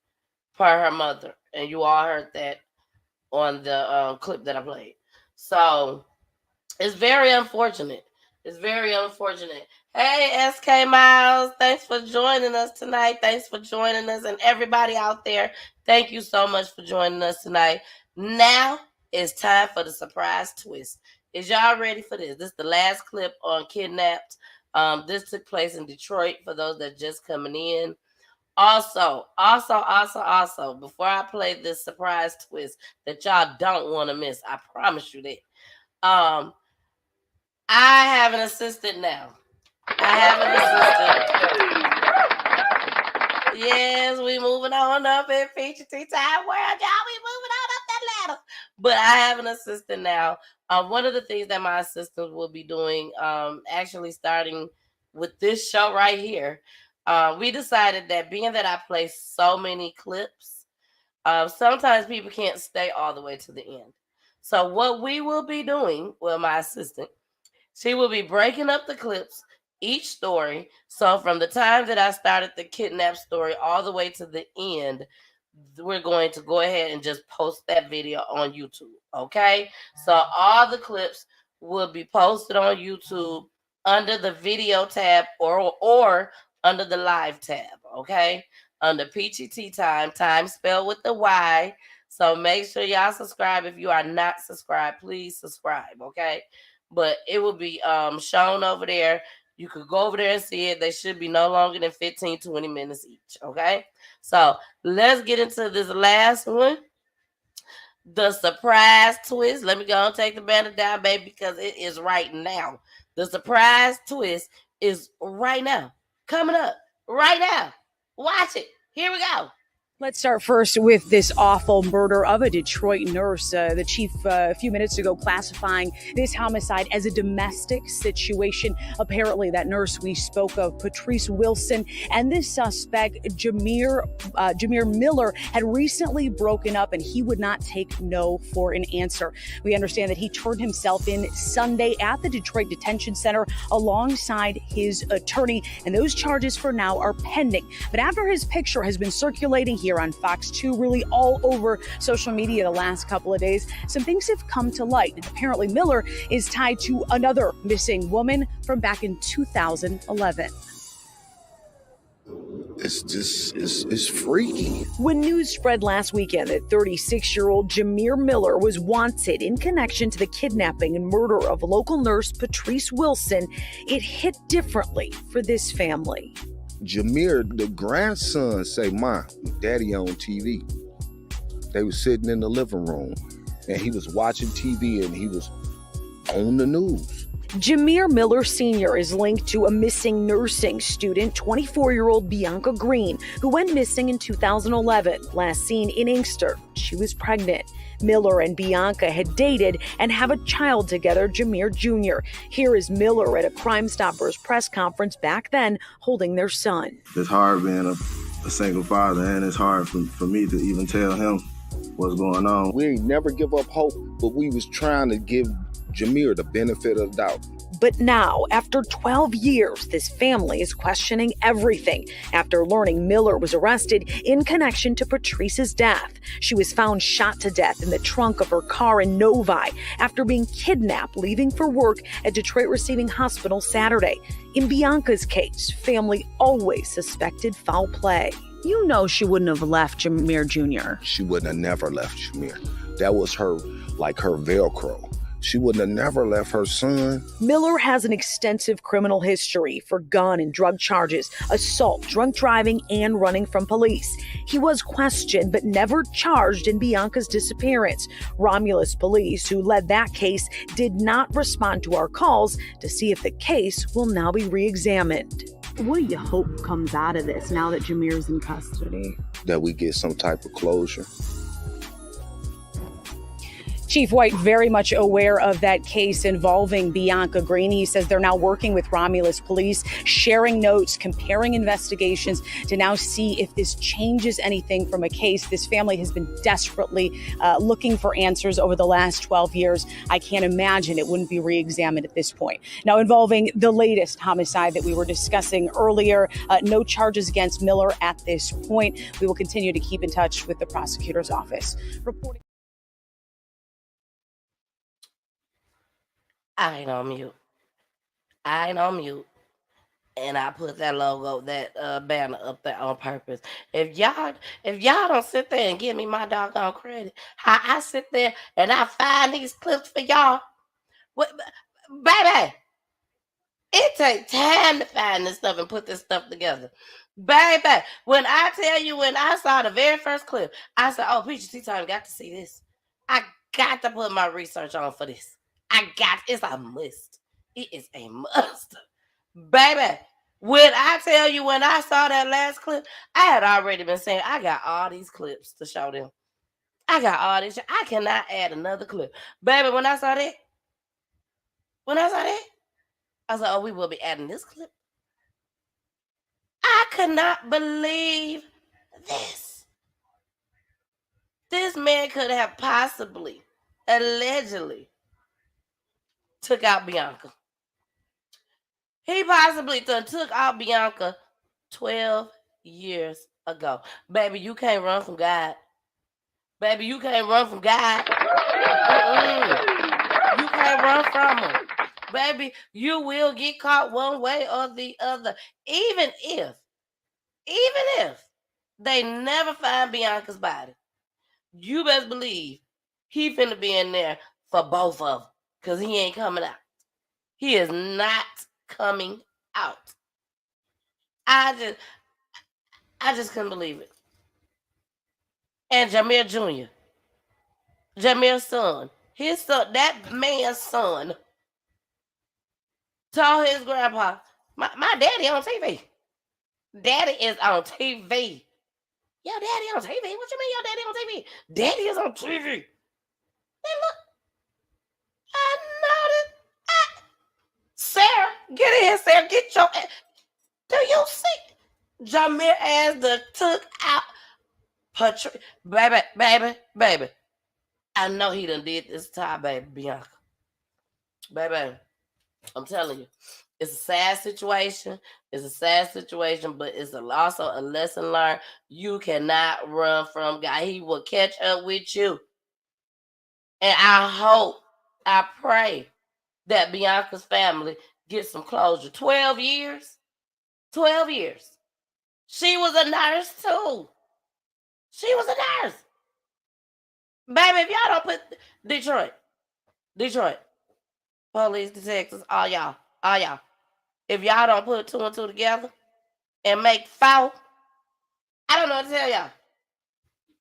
per her mother. And you all heard that on the clip that I played. So it's very unfortunate. It's very unfortunate. Hey, SK Miles, thanks for joining us tonight. Thanks for joining us. And everybody out there, thank you so much for joining us tonight. Now it's time for the surprise twist. Is y'all ready for this? This is the last clip on Kidnapped. This took place in Detroit for those that are just coming in. Also, before I play this surprise twist that y'all don't want to miss, I promise you that. I have an assistant now. Yes, we moving on up in Feature Tea Time World, y'all. We moving on up that ladder. But I have an assistant now. One of the things that my assistant will be doing, actually starting with this show right here, we decided that being that I play so many clips, sometimes people can't stay all the way to the end. So what we will be doing, well, my assistant, she will be breaking up the clips, each story. So from the time that I started the kidnap story all the way to the end, we're going to go ahead and just post that video on YouTube, okay? So all the clips will be posted on YouTube under the video tab or under the live tab, okay? Under Peachy Tea Time, time spelled with the Y. So make sure y'all subscribe. If you are not subscribed, please subscribe, okay? But it will be shown over there. You could go over there and see it. They should be no longer than 15, 20 minutes each, okay? So let's get into this last one. The surprise twist. Let me go and take the banner down, baby, because it is right now. The surprise twist is right now. Coming up right now. Watch it. Here we go. Let's start first with this awful murder of a Detroit nurse. The chief a few minutes ago classifying this homicide as a domestic situation. Apparently, that nurse we spoke of, Patrice Wilson, and this suspect, Jamere Miller, had recently broken up, and he would not take no for an answer. We understand that he turned himself in Sunday at the Detroit Detention Center alongside his attorney, and those charges for now are pending. But after his picture has been circulating here on Fox 2, really all over social media the last couple of days, some things have come to light. And apparently Miller is tied to another missing woman from back in 2011. It's freaky. When news spread last weekend that 36-year-old Jamere Miller was wanted in connection to the kidnapping and murder of local nurse Patrice Wilson, it hit differently for this family. Jamere, the grandson, say, "Ma, Daddy on TV." They was sitting in the living room, and he was watching TV, and he was on the news. Jamere Miller Sr. is linked to a missing nursing student, 24-year-old Bianca Green, who went missing in 2011, last seen in Inkster. She was pregnant. Miller and Bianca had dated and have a child together, Jamere Jr. Here is Miller at a Crime Stoppers press conference back then, holding their son. It's hard being a single father, and it's hard for me to even tell him what's going on. We ain't never give up hope, but we was trying to give Jamere the benefit of the doubt. But now, after 12 years, this family is questioning everything after learning Miller was arrested in connection to Patrice's death. She was found shot to death in the trunk of her car in Novi after being kidnapped leaving for work at Detroit Receiving Hospital Saturday. In Bianca's case, family always suspected foul play. You know she wouldn't have left Jamere Jr. She wouldn't have never left Jamere. That was her, like her Velcro. She wouldn't have never left her son. Miller has an extensive criminal history for gun and drug charges, assault, drunk driving, and running from police. He was questioned but never charged in Bianca's disappearance. Romulus police, who led that case, did not respond to our calls to see if the case will now be re-examined. What do you hope comes out of this now that Jamere's in custody? That we get some type of closure. Chief White very much aware of that case involving Bianca Green. He says they're now working with Romulus police, sharing notes, comparing investigations to now see if this changes anything from a case. This family has been desperately looking for answers over the last 12 years. I can't imagine it wouldn't be re-examined at this point. Now, involving the latest homicide that we were discussing earlier, no charges against Miller at this point. We will continue to keep in touch with the prosecutor's office. Reporting. I ain't on mute. And I put that logo, that banner up there on purpose. If y'all don't sit there and give me my doggone credit, how I sit there and I find these clips for y'all, baby, it takes time to find this stuff and put this stuff together. Baby, when I tell you, when I saw the very first clip, I said, oh, PGT time, got to see this. I got to put my research on for this. It's a must. It is a must. Baby, when I tell you, when I saw that last clip, I had already been saying, I got all these clips to show them. I got all these. I cannot add another clip. Baby, when I saw that, I said, oh, we will be adding this clip. I could not believe this. This man could have possibly, allegedly, took out Bianca. He possibly took out Bianca 12 years ago. Baby, you can't run from God. Baby, you can't run from God. You can't run from him. Baby, you will get caught one way or the other. Even if they never find Bianca's body, you best believe he finna be in there for both of them. Because he ain't coming out. He is not coming out. I just couldn't believe it. And Jamere Jr., Jamere's son, his son, that man's son, told his grandpa, my daddy on TV. Daddy is on TV. Your daddy on TV? What you mean your daddy on TV? Daddy is on TV. Then look. I know that. Sarah, get in here, Sarah. Get your. Do you see? Jamere as the took out PATRICE. Baby. I know he done did this time, baby, Bianca. Baby, I'm telling you, it's a sad situation. But it's also a lesson learned. You cannot run from God. He will catch up with you. And I pray that Bianca's family gets some closure. 12 years. 12 years. She was a nurse too. She was a nurse. Baby, if y'all don't put Detroit, police, detectives, all y'all. If y'all don't put 2 and 2 together and make 4, I don't know what to tell y'all.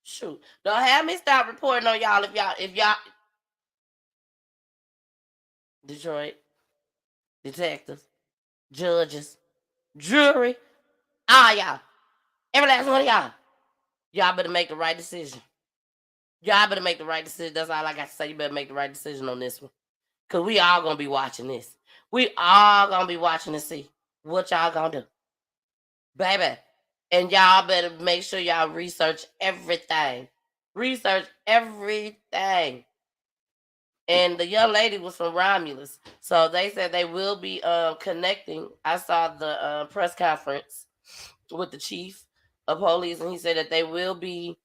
Shoot. Don't have me stop reporting on y'all if y'all Detroit, detectives, judges, jury, all y'all. Every last one of y'all. Y'all better make the right decision. Y'all better make the right decision. That's all I got to say. You better make the right decision on this one. Because we all going to be watching this. We all going to be watching to see what y'all going to do. Baby. And y'all better make sure y'all research everything. Research everything. And the young lady was from Romulus. So they said they will be connecting. I saw the press conference with the chief of police. And he said that they will be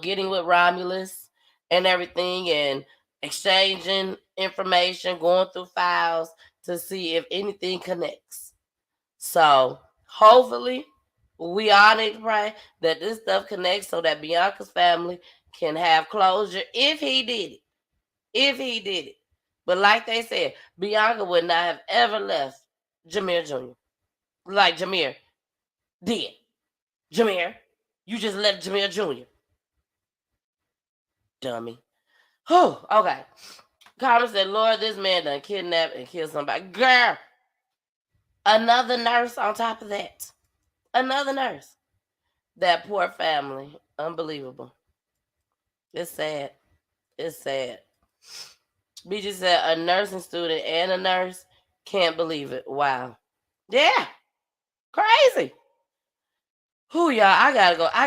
getting with Romulus and everything. And exchanging information. Going through files to see if anything connects. So hopefully We all need to pray that this stuff connects so that Bianca's family can have closure if he did it. If he did it. But like they said, Bianca would not have ever left Jamere Jr. Like Jamere did. Jamere, you just left Jamere Jr. Dummy. Oh, okay. Carmen said, Lord, this man done kidnapped and killed somebody. Girl, another nurse on top of that. Another nurse. That poor family. Unbelievable. It's sad. It's sad. BG said a nursing student and a nurse can't believe it. Wow. Yeah. Crazy. Who y'all? I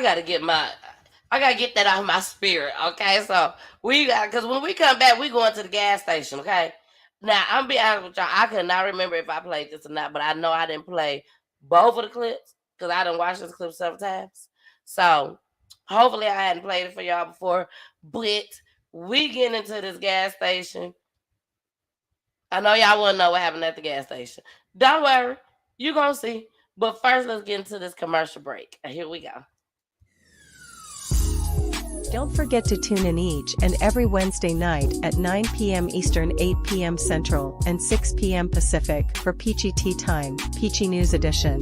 gotta get that out of my spirit. Okay. So because when we come back, we going to the gas station. Okay. Now I'm be honest with y'all. I could not remember if I played this or not, but I know I didn't play both of the clips because I done watched this clip several times. So hopefully I hadn't played it for y'all before. But we get into this gas station. I know y'all want to know what happened at the gas station. Don't worry. You're going to see. But first, let's get into this commercial break. Here we go. Don't forget to tune in each and every Wednesday night at 9 p.m. Eastern, 8 p.m. Central, and 6 p.m. Pacific for Peachy Tea Time, Peachy News Edition.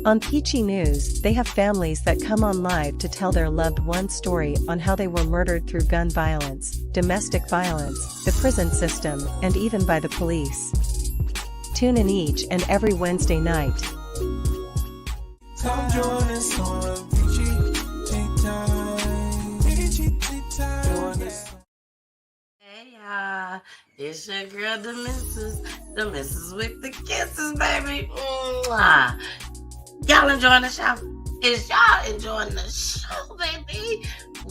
On Peachy News, they have families that come on live to tell their loved one's story on how they were murdered through gun violence, domestic violence, the prison system, and even by the police. Tune in each and every Wednesday night. Come join us on Peachy Tea Time. Peachy Tea Time. Hey y'all, it's your girl, the missus with the kisses, baby. Mwah. Y'all enjoying the show? Is y'all enjoying the show, baby?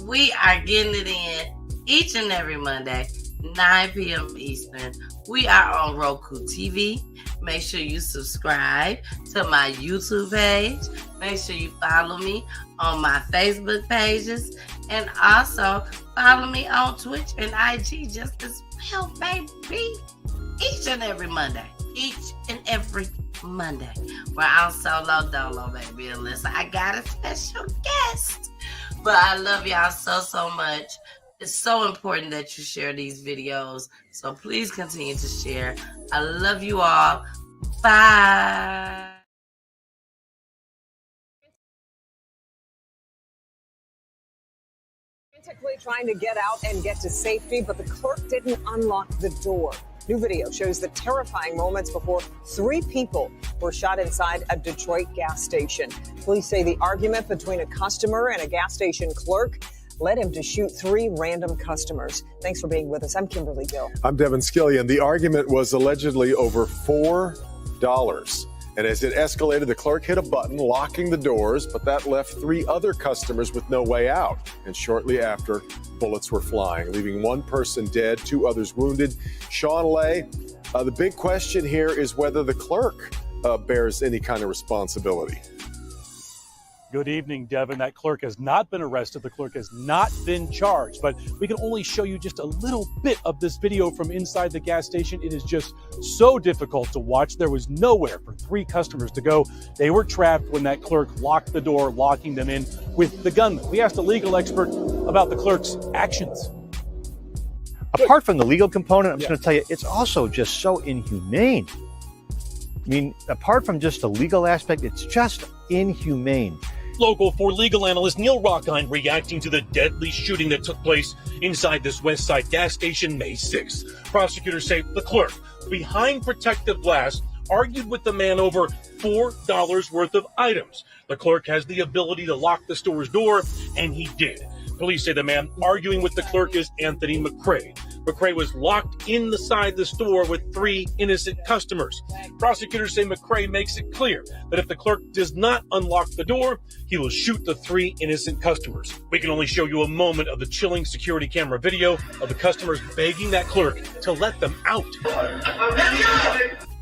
We are getting it in each and every Monday, 9 p.m. Eastern. We are on Roku TV. Make sure you subscribe to my YouTube page. Make sure you follow me on my Facebook pages. And also follow me on Twitch and IG just as well, baby. Each and every Monday. Each and every Monday. Where I'm solo dolo, baby. Unless I got a special guest. But I love y'all so much. It's so important that you share these videos. So please continue to share. I love you all. Bye. Frantically trying to get out and get to safety, but the clerk didn't unlock the door. New video shows the terrifying moments before 3 people were shot inside a Detroit gas station. Police say the argument between a customer and a gas station clerk led him to shoot 3 random customers. Thanks for being with us. I'm Kimberly Gill. I'm Devin Skillian. The argument was allegedly over $4. And as it escalated, the clerk hit a button locking the doors, but that left 3 other customers with no way out. And shortly after, bullets were flying, leaving 1 person dead, 2 others wounded. Sean Lay, the big question here is whether the clerk bears any kind of responsibility. Good evening, Devin. That clerk has not been arrested. The clerk has not been charged, but we can only show you just a little bit of this video from inside the gas station. It is just so difficult to watch. There was nowhere for 3 customers to go. They were trapped when that clerk locked the door, locking them in with the gunman. We asked a legal expert about the clerk's actions. Apart from the legal component, I'm just going to tell you, it's also just so inhumane. I mean, apart from just the legal aspect, it's just inhumane. Local 4 legal analyst Neil Rockine reacting to the deadly shooting that took place inside this West Side gas station May 6th. Prosecutors say the clerk, behind protective glass, argued with the man over $4 worth of items. The clerk has the ability to lock the store's door, and he did. Police say the man arguing with the clerk is Anthony McCrae. McCrae was locked inside the store with 3 innocent customers. Prosecutors say McCrae makes it clear that if the clerk does not unlock the door, he will shoot the 3 innocent customers. We can only show you a moment of the chilling security camera video of the customers begging that clerk to let them out.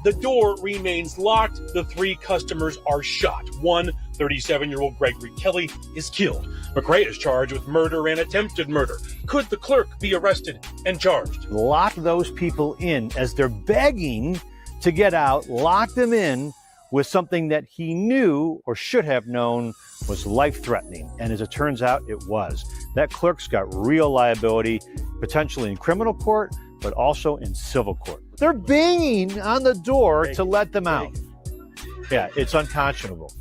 The door remains locked. The 3 customers are shot. One, 37-year-old Gregory Kelly, is killed. McCrae is charged with murder and attempted murder. Could the clerk be arrested and charged? Lock those people in as they're begging to get out. Lock them in with something that he knew or should have known was life-threatening. And as it turns out, it was. That clerk's got real liability, potentially in criminal court, but also in civil court. They're banging on the door to let them out. Yeah, it's unconscionable.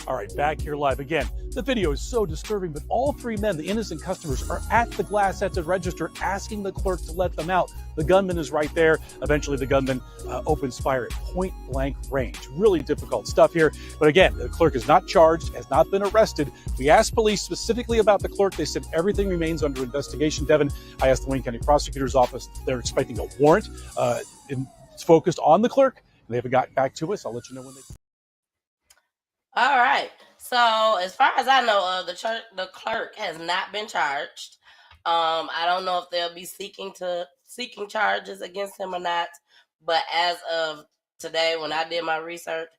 All right, back here live again. The video is so disturbing, but all three men, the innocent customers, are at the glass at the register asking the clerk to let them out. The gunman is right there. Eventually, the gunman opens fire at point blank range. Really difficult stuff here. But again, the clerk is not charged, has not been arrested. We asked police specifically about the clerk. They said everything remains under investigation. Devin, I asked the Wayne County Prosecutor's Office. They're expecting a warrant. It's focused on the clerk. They haven't gotten back to us. I'll let you know when they... All right. So as far as I know, the clerk has not been charged. I don't know if they'll be seeking charges against him or not. But as of today, when I did my research,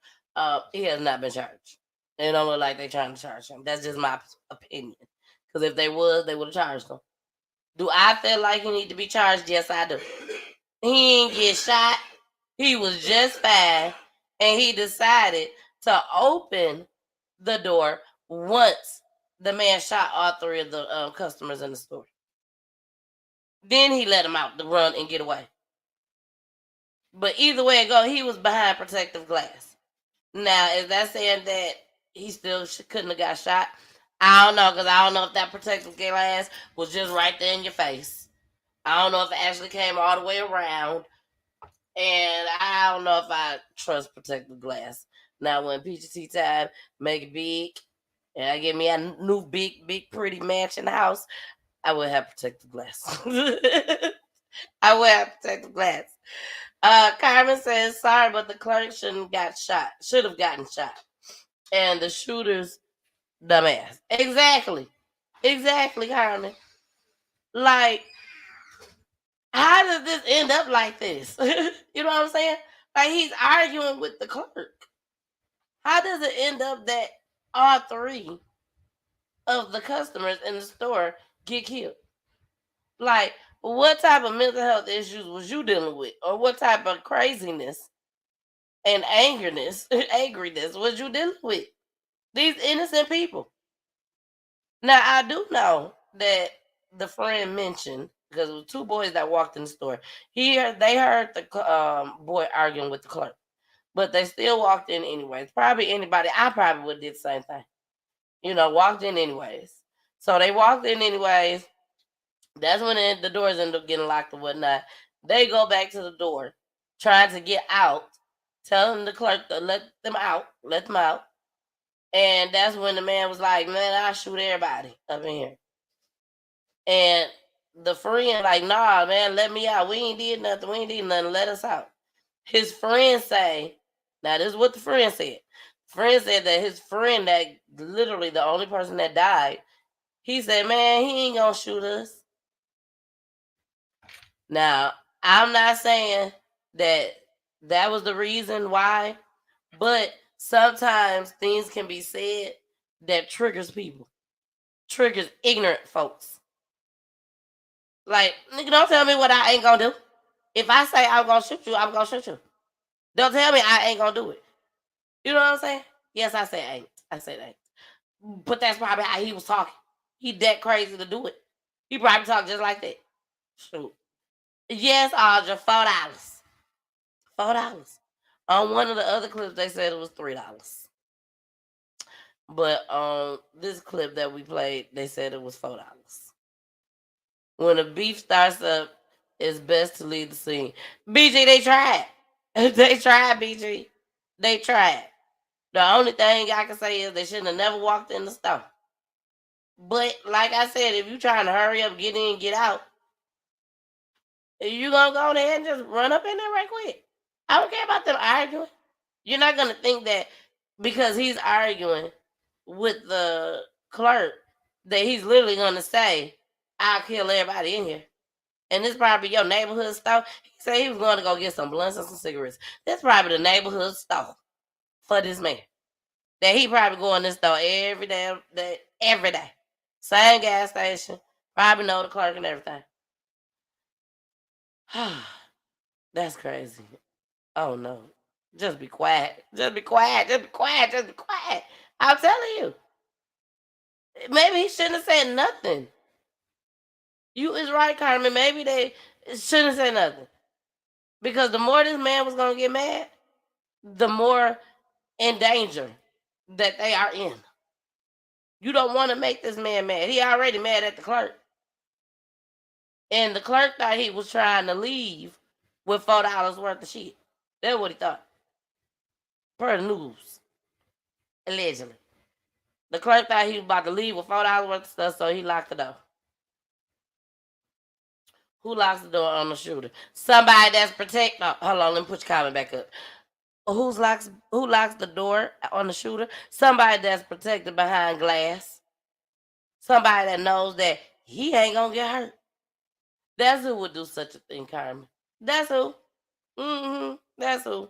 he has not been charged. It don't look like they're trying to charge him. That's just my opinion. Because if they would have charged him. Do I feel like he need to be charged? Yes, I do. He ain't get shot. He was just fine, and he decided to open the door once the man shot all three of the customers in the store. Then he let them out to run and get away. But either way it go, he was behind protective glass. Now, is that saying that he still couldn't have got shot? I don't know, because I don't know if that protective glass was just right there in your face. I don't know if it actually came all the way around. And I don't know if I trust protective glass. Now, when PGT time make it big, and I get me a new big, pretty mansion house, I will have protective glass. I will have protective glass. Carmen says, sorry, but the clerk should have gotten shot. And the shooter's dumbass. Exactly, Carmen. Like, how does this end up like this? You know what I'm saying? Like, he's arguing with the clerk. How does it end up that all three of the customers in the store get killed? Like, what type of mental health issues was you dealing with? Or what type of craziness and angriness was you dealing with? These innocent people. Now, I do know that the friend mentioned, because it was two boys that walked in the store. They heard the boy arguing with the clerk. But they still walked in anyways. Probably anybody, I probably would have did the same thing. Walked in anyways. So they walked in anyways. That's when the doors end up getting locked and whatnot. They go back to the door, trying to get out, telling the clerk to let them out. And that's when the man was like, man, I'll shoot everybody up in here. And the friend like, nah, man, let me out. We ain't did nothing. Let us out. His friend say, now this is what the friend said. Friend said that his friend, that literally the only person that died, he said, man, he ain't gonna shoot us. Now, I'm not saying that was the reason why, but sometimes things can be said that triggers people. Triggers ignorant folks. Like, nigga, don't tell me what I ain't gonna do. If I say I'm gonna shoot you, I'm gonna shoot you. Don't tell me I ain't gonna do it. You know what I'm saying? Yes, I say ain't. I said ain't. But that's probably how he was talking. He that crazy to do it. He probably talked just like that. Shoot. Yes, Audra, $4. $4. On one of the other clips, they said it was $3. But on this clip that we played, they said it was $4. When a beef starts up, it's best to leave the scene. BG, they tried. They tried, BG. They tried. The only thing I can say is they shouldn't have never walked in the store. But like I said, if you're trying to hurry up, get in, get out, you're going to go there and just run up in there right quick. I don't care about them arguing. You're not going to think that because he's arguing with the clerk that he's literally going to say, I'll kill everybody in here. And this probably your neighborhood store. He said he was going to go get some blunts and some cigarettes. This probably the neighborhood store for this man. That he probably go in this store every day. Same gas station. Probably know the clerk and everything. That's crazy. Oh, no. Just be quiet. Just be quiet. Just be quiet. Just be quiet. I'm telling you. Maybe he shouldn't have said nothing. You is right, Carmen. Maybe they shouldn't have said nothing. Because the more this man was going to get mad, the more in danger that they are in. You don't want to make this man mad. He already mad at the clerk. And the clerk thought he was trying to leave with $4 worth of shit. That's what he thought. Per the news. Allegedly. The clerk thought he was about to leave with $4 worth of stuff, so he locked the door. Who locks the door on the shooter? Somebody that's protect. Oh, hold on, let me put your comment back up. Who locks the door on the shooter? Somebody that's protected behind glass. Somebody that knows that he ain't gonna get hurt. That's who would do such a thing, Carmen. That's who. That's who.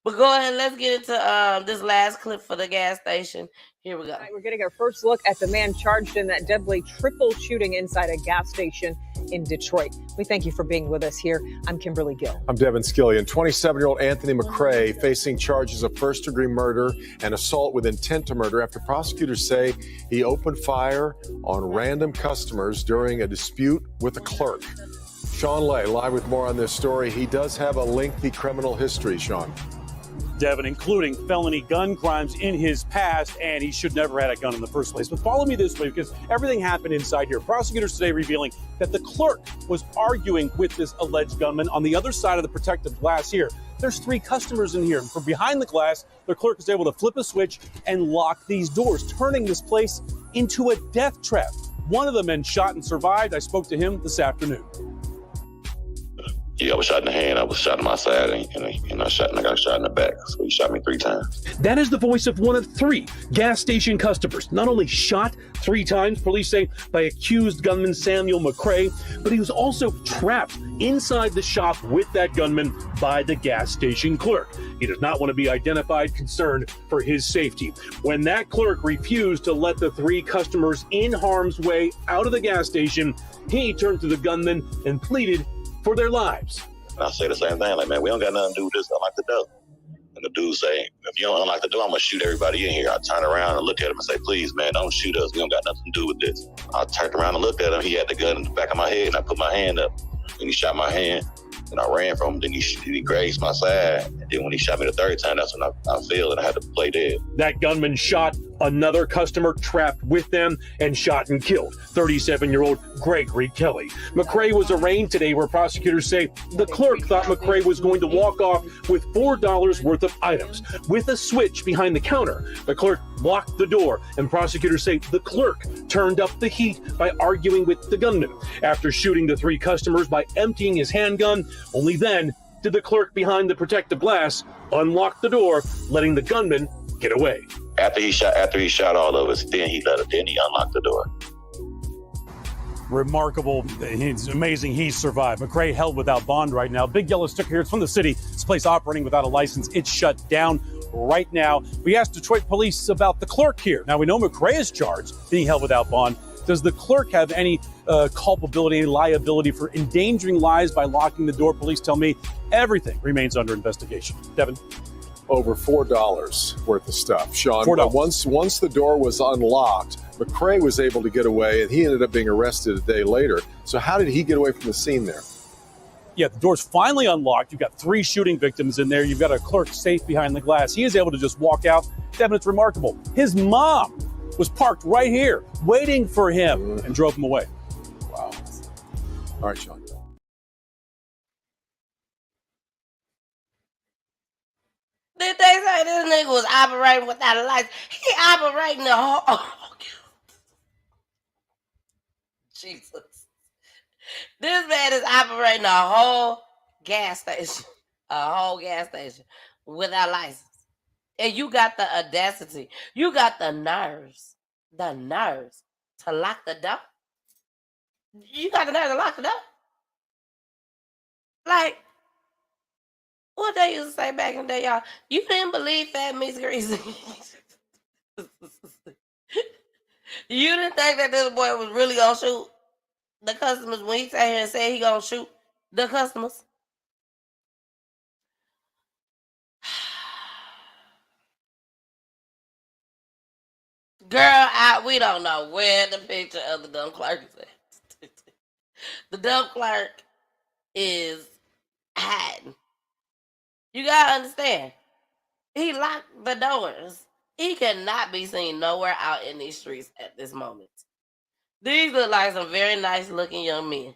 But go ahead, let's get into this last clip for the gas station. Here we go. All right, we're getting our first look at the man charged in that deadly triple shooting inside a gas station in Detroit. We thank you for being with us here. I'm Kimberly Gill. I'm Devin Skillian. 27-year-old Anthony McCrae facing charges of first-degree murder and assault with intent to murder after prosecutors say he opened fire on random customers during a dispute with a clerk. Sean Lay, live with more on this story. He does have a lengthy criminal history, Sean. Devin, including felony gun crimes in his past, and he should never have had a gun in the first place. But follow me this way, because everything happened inside here. Prosecutors today revealing that the clerk was arguing with this alleged gunman on the other side of the protective glass here. There's 3 customers in here, and from behind the glass, the clerk is able to flip a switch and lock these doors, turning this place into a death trap. One of the men shot and survived. I spoke to him this afternoon. Yeah, I was shot in the hand, I was shot in my side, and I got shot in the back. So he shot me 3 times. That is the voice of one of 3 gas station customers. Not only shot 3 times, police say, by accused gunman Samuel McCrae, but he was also trapped inside the shop with that gunman by the gas station clerk. He does not want to be identified, concerned for his safety. When that clerk refused to let the 3 customers in harm's way out of the gas station, he turned to the gunman and pleaded for their lives. And I say the same thing, like, man, we don't got nothing to do with this. Unlock the door. And the dude say, if you don't unlock the door, I'm gonna shoot everybody in here. I turn around and look at him and say, please, man, don't shoot us. We don't got nothing to do with this. I turned around and looked at him. He had the gun in the back of my head, and I put my hand up. And he shot my hand, and I ran from him. Then he grazed my side. And then when he shot me the 3rd time, that's when I failed and I had to play dead. That gunman shot another customer trapped with them and shot and killed 37-year-old Gregory Kelly. McCrae was arraigned today, where prosecutors say the clerk thought McCrae was going to walk off with $4 worth of items. With a switch behind the counter, the clerk locked the door, and prosecutors say the clerk turned up the heat by arguing with the gunman. After shooting the 3 customers by emptying his handgun, only then did the clerk behind the protective glass unlock the door, letting the gunman get away. After he shot all of us, then he unlocked the door. Remarkable. It's amazing he survived. McCrae held without bond right now. Big yellow sticker here. It's from the city. This place operating without a license. It's shut down right now. We asked Detroit police about the clerk here. Now, we know McCrae is charged, being held without bond. Does the clerk have any culpability, any liability for endangering lives by locking the door? Police tell me everything remains under investigation. Devin? Over $4 worth of stuff, Sean. $4. But once the door was unlocked, McCrae was able to get away, and he ended up being arrested a day later. So how did he get away from the scene there? Yeah, the door's finally unlocked. You've got 3 shooting victims in there. You've got a clerk safe behind the glass. He is able to just walk out. Devin, it's remarkable. His mom was parked right here, waiting for him, and drove him away. Wow. All right, Sean. Did they say this nigga was operating without a license? He operating the whole... Oh, Jesus. This man is operating a whole gas station. A whole gas station without license. And you got the audacity. You got the nerves to lock the door. You got the nerve to lock the door. Like, what they used to say back in the day, y'all, you didn't believe fat meets greasy. You didn't think that this boy was really gonna shoot the customers when he sat here and said he gonna shoot the customers. Girl, we don't know where the picture of the dumb clerk is at. The dumb clerk is hiding. You gotta understand. He locked the doors. He cannot be seen nowhere out in these streets at this moment. These look like some very nice looking young men.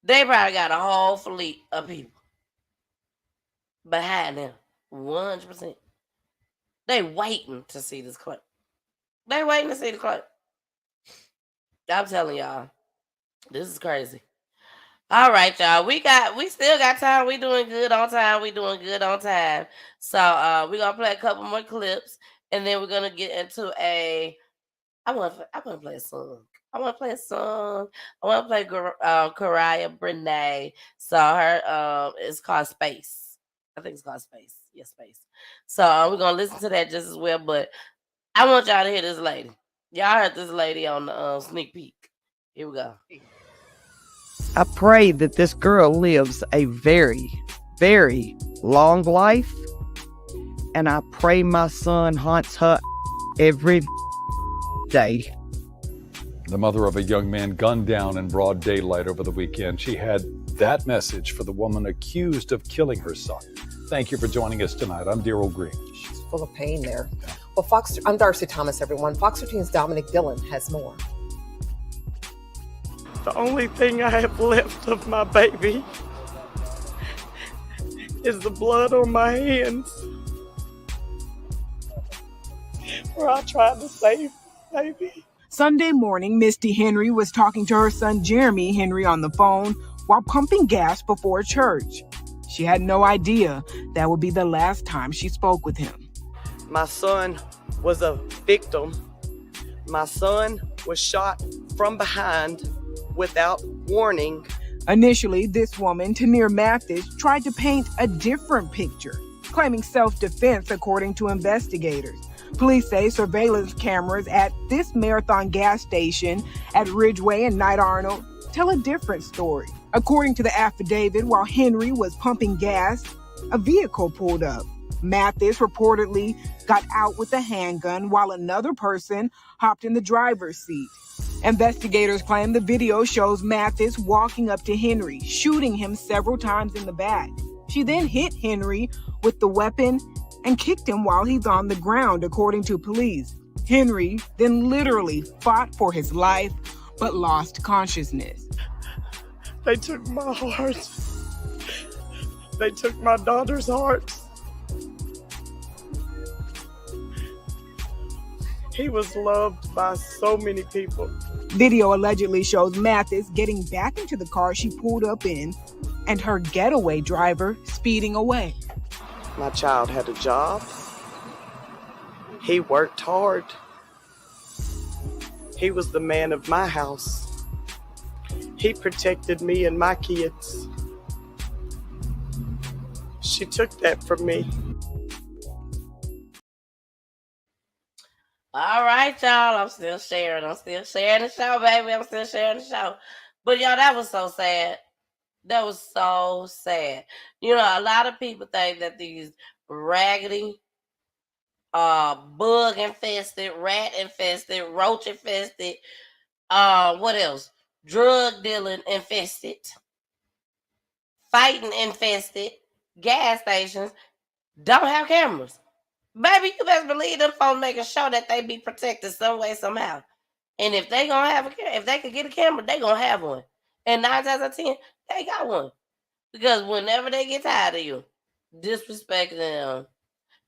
They probably got a whole fleet of people behind them. 100%. They waiting to see this clerk. They waiting to see the clerk. I'm telling y'all, this is crazy. All right, y'all. We still got time. We doing good on time. So we're gonna play a couple more clips, and then we're gonna get into I want to play a song. I want to play Kariah Brene. So her it's called Space. I think it's called Space. Yes, Space. So we're gonna listen to that just as well. But I want y'all to hear this lady. Y'all heard this lady on the sneak peek. Here we go. I pray that this girl lives a very, very long life, and I pray my son haunts her every day. The mother of a young man gunned down in broad daylight over the weekend. She had that message for the woman accused of killing her son. Thank you for joining us tonight. I'm Daryl Green. She's full of pain there. Well, I'm Darcy Thomas, everyone. Fox 13's Dominic Dillon has more. The only thing I have left of my baby is the blood on my hands, where I tried to save baby. Sunday morning, Misty Henry was talking to her son Jeremy Henry on the phone while pumping gas before church. She had no idea that would be the last time she spoke with him. My son was a victim. My son was shot from behind without warning. Initially, this woman, Tanir Mathis, tried to paint a different picture, claiming self-defense according to investigators. Police say surveillance cameras at this Marathon gas station at Ridgeway and Knight Arnold tell a different story. According to the affidavit, while Henry was pumping gas, a vehicle pulled up. Mathis reportedly got out with a handgun while another person hopped in the driver's seat. Investigators claim the video shows Mathis walking up to Henry, shooting him several times in the back. She then hit Henry with the weapon and kicked him while he's on the ground, according to police. Henry then literally fought for his life, but lost consciousness. They took my heart. They took my daughter's heart. He was loved by so many people. Video allegedly shows Mathis getting back into the car she pulled up in and her getaway driver speeding away. My child had a job. He worked hard. He was the man of my house. He protected me and my kids. She took that from me. All right, y'all. I'm still sharing the show, baby. I'm still sharing the show. But y'all, that was so sad. That was so sad. You know, a lot of people think that these raggedy, bug infested, rat infested, roach infested, what else? Drug dealing infested, fighting infested gas stations don't have cameras. Baby, you best believe them folks making sure that they be protected some way, somehow. And if they gonna have if they could get a camera, they gonna have one. And 9 times out of 10, they got one. Because whenever they get tired of you, disrespecting them,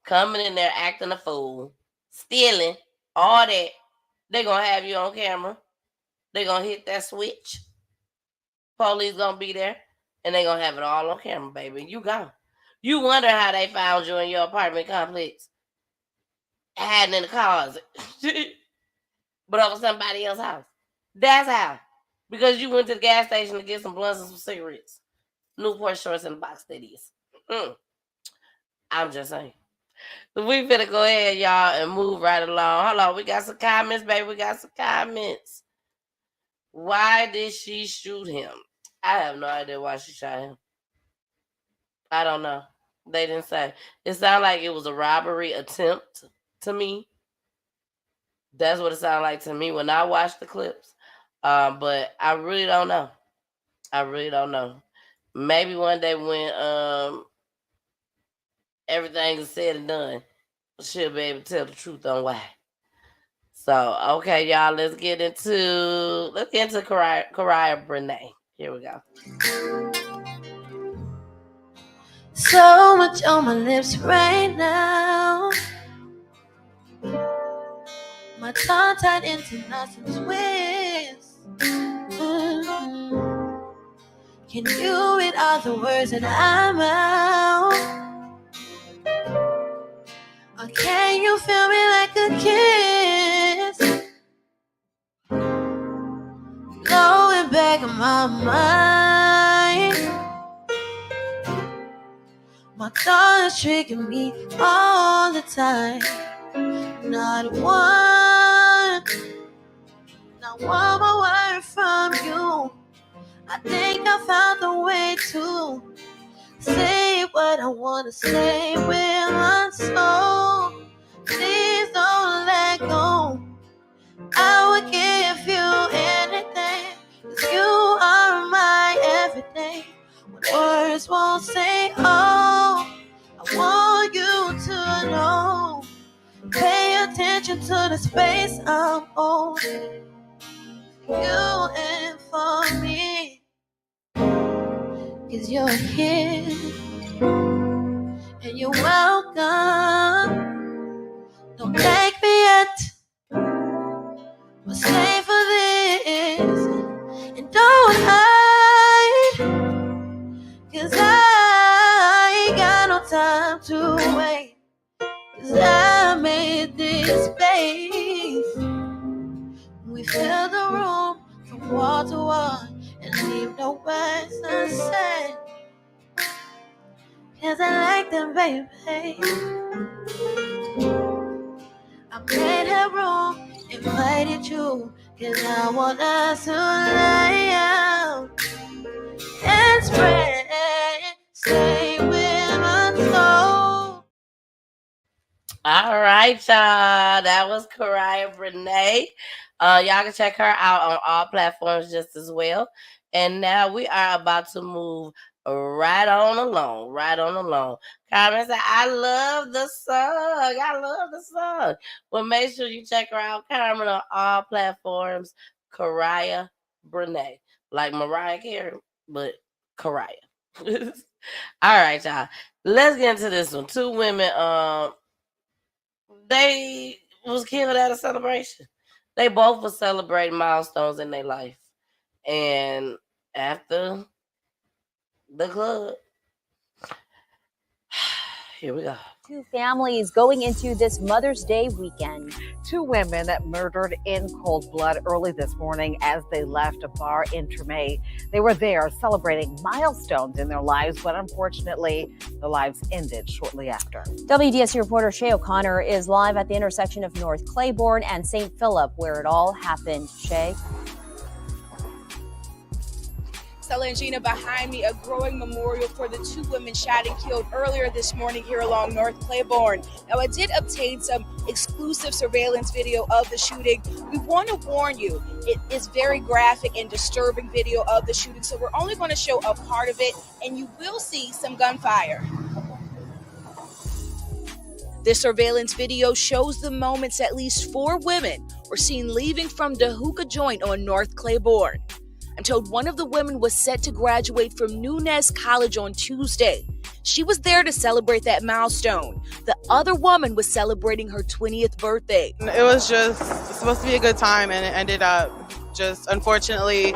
coming in there acting a fool, stealing, all that, they gonna have you on camera. They gonna hit that switch. Police gonna be there, and they gonna have it all on camera, baby. You gone. You wonder how they found you in your apartment complex, hiding in the closet, but over somebody else's house. That's how. Because you went to the gas station to get some blunts and some cigarettes. Newport shorts and a box that is. I'm just saying. So we finna go ahead, y'all, and move right along. Hold on, we got some comments, baby. We got some comments. Why did she shoot him? I have no idea why she shot him. I don't know. They didn't say. It sounded like it was a robbery attempt to me. That's what it sounded like to me when I watched the clips. But I really don't know. Maybe one day when everything is said and done, she'll be able to tell the truth on why. So, okay, y'all, let's get into Kariah Brene. Here we go. So much on my lips right now. My tongue tied into knots and twists. Can you read all the words that I'm out? Or can you feel me like a kiss? Blowing back in my mind. My thoughts tricking me all the time. Not one more word from you. I think I found a way to say what I want to say with my soul. Please don't let go. I would give you anything, 'cause you are my everything. When words won't say, oh, I want you to know. Pay attention to the space I'm holding. You and for me. 'Cause you're here and you're welcome. Don't thank me yet, but stay for this. And don't hide, 'cause I ain't got no time to wait. 'Cause I made this space. We fill the room from wall to wall and leave no words unsaid. 'Cause I like them, baby. I made her room, invited you, 'cause I want us to lay out and spread, stay with my soul. All right, y'all. That was Kariah Brene. Y'all can check her out on all platforms just as well. And now we are about to move right on along. Carmen said, I love the song. Well, make sure you check her out, Carmen, on all platforms. Kariah Brene. Like Mariah Carey, but Kariah. All right, y'all. Let's get into this one. Two women, they was killed at a celebration. They both were celebrating milestones in their life. And after the club, here we go. Two families going into this Mother's Day weekend. Two women murdered in cold blood early this morning as they left a bar in Jamere. They were there celebrating milestones in their lives, but unfortunately, their lives ended shortly after. WDSC reporter Shay O'Connor is live at the intersection of North Claiborne and St. Philip, where it all happened. Shay? Stella and Gina, behind me, a growing memorial for the two women shot and killed earlier this morning here along North Claiborne. Now, I did obtain some exclusive surveillance video of the shooting. We want to warn you, it is very graphic and disturbing video of the shooting, so we're only going to show a part of it, and you will see some gunfire. This surveillance video shows the moments at least 4 women were seen leaving from the hookah joint on North Claiborne. I'm told one of the women was set to graduate from Nunez College on Tuesday. She was there to celebrate that milestone. The other woman was celebrating her 20th birthday. It was just supposed to be a good time, and it ended up just, unfortunately,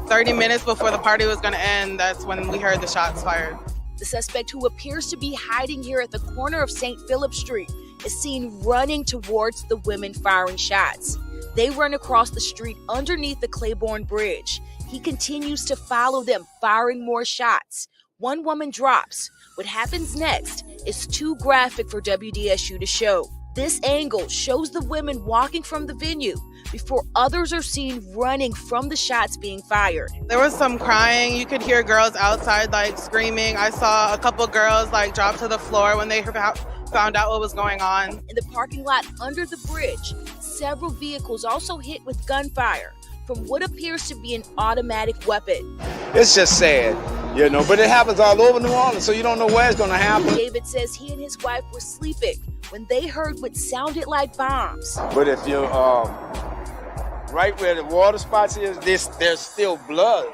30 minutes before the party was going to end, that's when we heard the shots fired. The suspect, who appears to be hiding here at the corner of St. Philip Street, is seen running towards the women firing shots. They run across the street underneath the Claiborne Bridge. He continues to follow them, firing more shots. One woman drops. What happens next is too graphic for WDSU to show. This angle shows the women walking from the venue before others are seen running from the shots being fired. There was some crying. You could hear girls outside screaming. I saw a couple girls drop to the floor when they found out what was going on. In the parking lot under the bridge, several vehicles also hit with gunfire from what appears to be an automatic weapon. It's just sad, you know, but it happens all over New Orleans, so you don't know where it's going to happen. David says he and his wife were sleeping when they heard what sounded like bombs. But if you're right where the water spots is, there's still blood,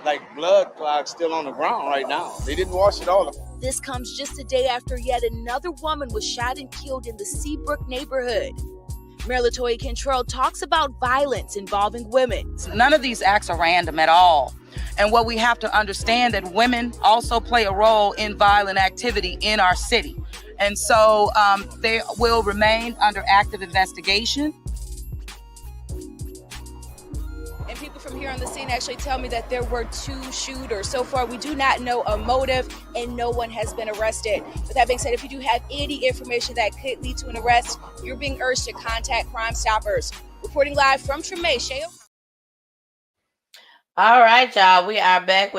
like blood clots still on the ground right now. They didn't wash it all. This comes just a day after yet another woman was shot and killed in the Seabrook neighborhood. Mayor LaToya Cantrell talks about violence involving women. None of these acts are random at all. And what we have to understand that women also play a role in violent activity in our city. And so they will remain under active investigation. And people from here on the scene actually tell me that there were 2 shooters. So far, we do not know a motive and no one has been arrested. With that being said, if you do have any information that could lead to an arrest, you're being urged to contact Crime Stoppers. Reporting live from Treme, Shea. All right, y'all. We are back.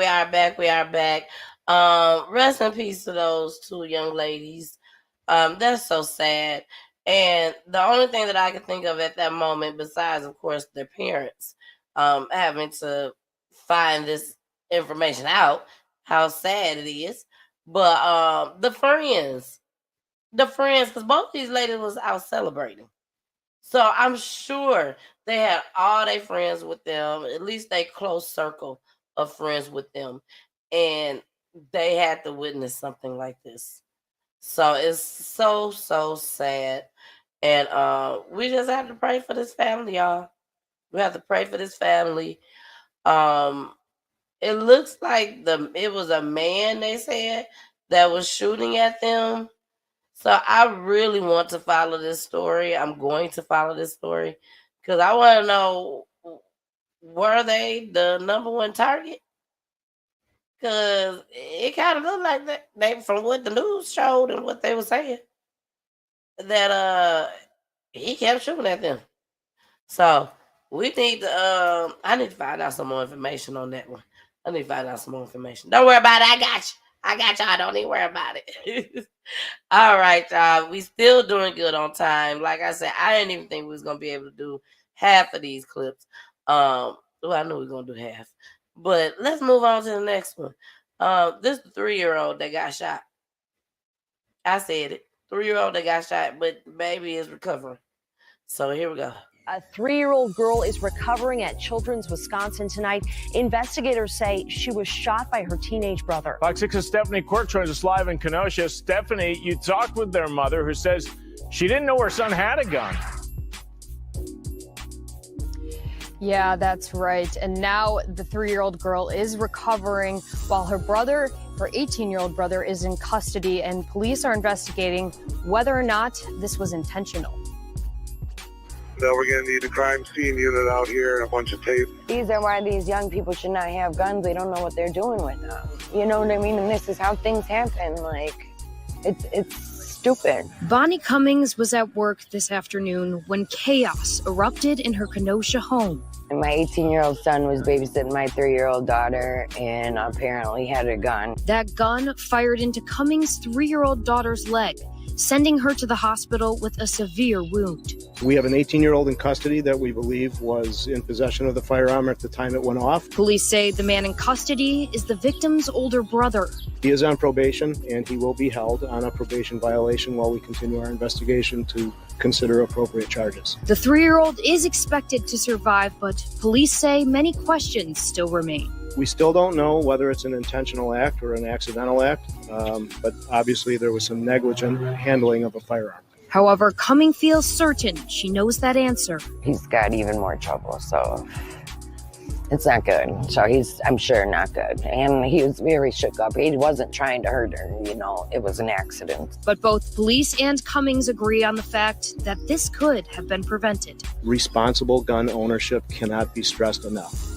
Rest in peace to those 2 young ladies. That's so sad. And the only thing that I could think of at that moment, besides, of course, their parents, having to find this information out, how sad it is. But the friends, because both of these ladies was out celebrating. So I'm sure they had all their friends with them, at least a close circle of friends with them. And they had to witness something like this. So it's so, so sad. And we just have to pray for this family, y'all. We have to pray for this family. It looks like it was a man, they said, that was shooting at them. So I really want to follow this story. I'm going to follow this story because I want to know, were they the number one target? Because it kind of looked like that, they, from what the news showed and what they were saying, that he kept shooting at them. So we need to, I need to find out some more information on that one. I need to find out some more information. Don't worry about it. I got you. I got y'all. Don't even worry about it. All right, y'all. We still doing good on time. Like I said, I didn't even think we was going to be able to do half of these clips. Well, I knew we were going to do half. But let's move on to the next one. This 3-year-old that got shot. I said it. 3-year-old that got shot, but baby is recovering. So here we go. A 3-year-old girl is recovering at Children's Wisconsin tonight. Investigators say she was shot by her teenage brother. Fox 6's Stephanie Quirk joins us live in Kenosha. Stephanie, you talked with their mother who says she didn't know her son had a gun. Yeah, that's right. And now the 3-year-old girl is recovering while her brother, her 18-year-old brother, is in custody, and police are investigating whether or not this was intentional. Now we're going to need a crime scene unit out here and a bunch of tape. These are why these young people should not have guns. They don't know what they're doing with them. You know what I mean? And this is how things happen. Like, it's stupid. Bonnie Cummings was at work this afternoon when chaos erupted in her Kenosha home. And my 18-year-old son was babysitting my 3-year-old daughter and apparently had a gun. That gun fired into Cummings' 3-year-old daughter's leg, sending her to the hospital with a severe wound. We have an 18-year-old in custody that we believe was in possession of the firearm at the time it went off. Police say the man in custody is the victim's older brother. He is on probation, and he will be held on a probation violation while we continue our investigation to consider appropriate charges. The 3-year-old is expected to survive, but police say many questions still remain. We still don't know whether it's an intentional act or an accidental act, but obviously there was some negligent handling of a firearm. However, Cumming feels certain she knows that answer. He's got even more trouble, so it's not good. So I'm sure not good. And he was very shook up. He wasn't trying to hurt her, you know, it was an accident. But both police and Cummings agree on the fact that this could have been prevented. Responsible gun ownership cannot be stressed enough.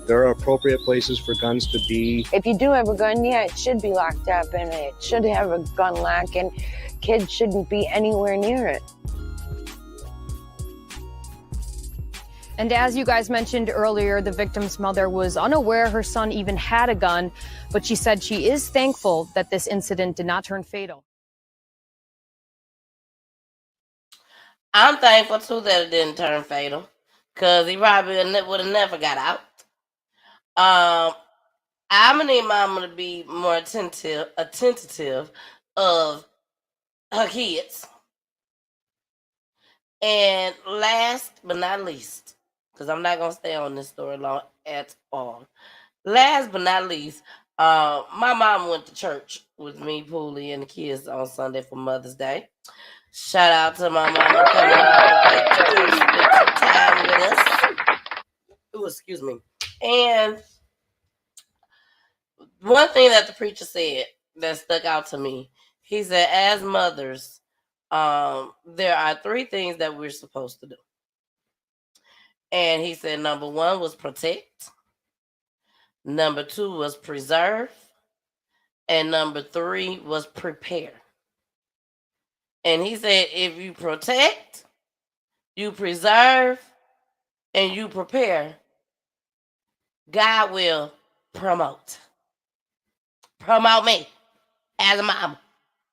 There are appropriate places for guns to be. If you do have a gun, yeah, it should be locked up and it should have a gun lock and kids shouldn't be anywhere near it. And as you guys mentioned earlier, the victim's mother was unaware her son even had a gun, but she said she is thankful that this incident did not turn fatal. I'm thankful too that it didn't turn fatal, because he probably would have never got out. I'm gonna need mama to be more attentive of her kids. And last but not least, because I'm not gonna stay on this story long at all. Last but not least, my mom went to church with me, Poolie, and the kids on Sunday for Mother's Day. Shout out to my mama coming all the way to church, spend some time with us. Ooh, excuse me. And one thing that the preacher said that stuck out to me, he said, as mothers, there are 3 things that we're supposed to do. And he said number 1 was protect, number 2 was preserve, and number 3 was prepare. And he said if you protect, you preserve, and you prepare, God will promote. Promote me as a mom.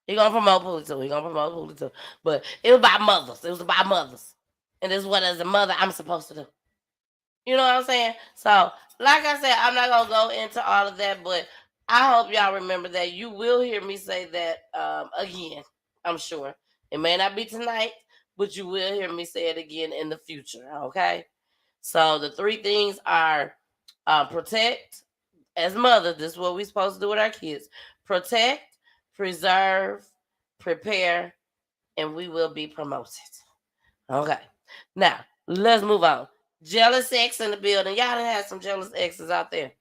He gonna promote Poolie too. But it was about mothers. It was about mothers. And this is what, as a mother, I'm supposed to do. You know what I'm saying? So, like I said, I'm not gonna go into all of that, but I hope y'all remember that. You will hear me say that again, I'm sure. It may not be tonight, but you will hear me say it again in the future, okay? So the 3 things are protect. As mothers, this is what we're supposed to do with our kids. Protect, preserve, prepare, and we will be promoted. Okay. Now, let's move on. Jealous ex in the building. Y'all done had some jealous exes out there.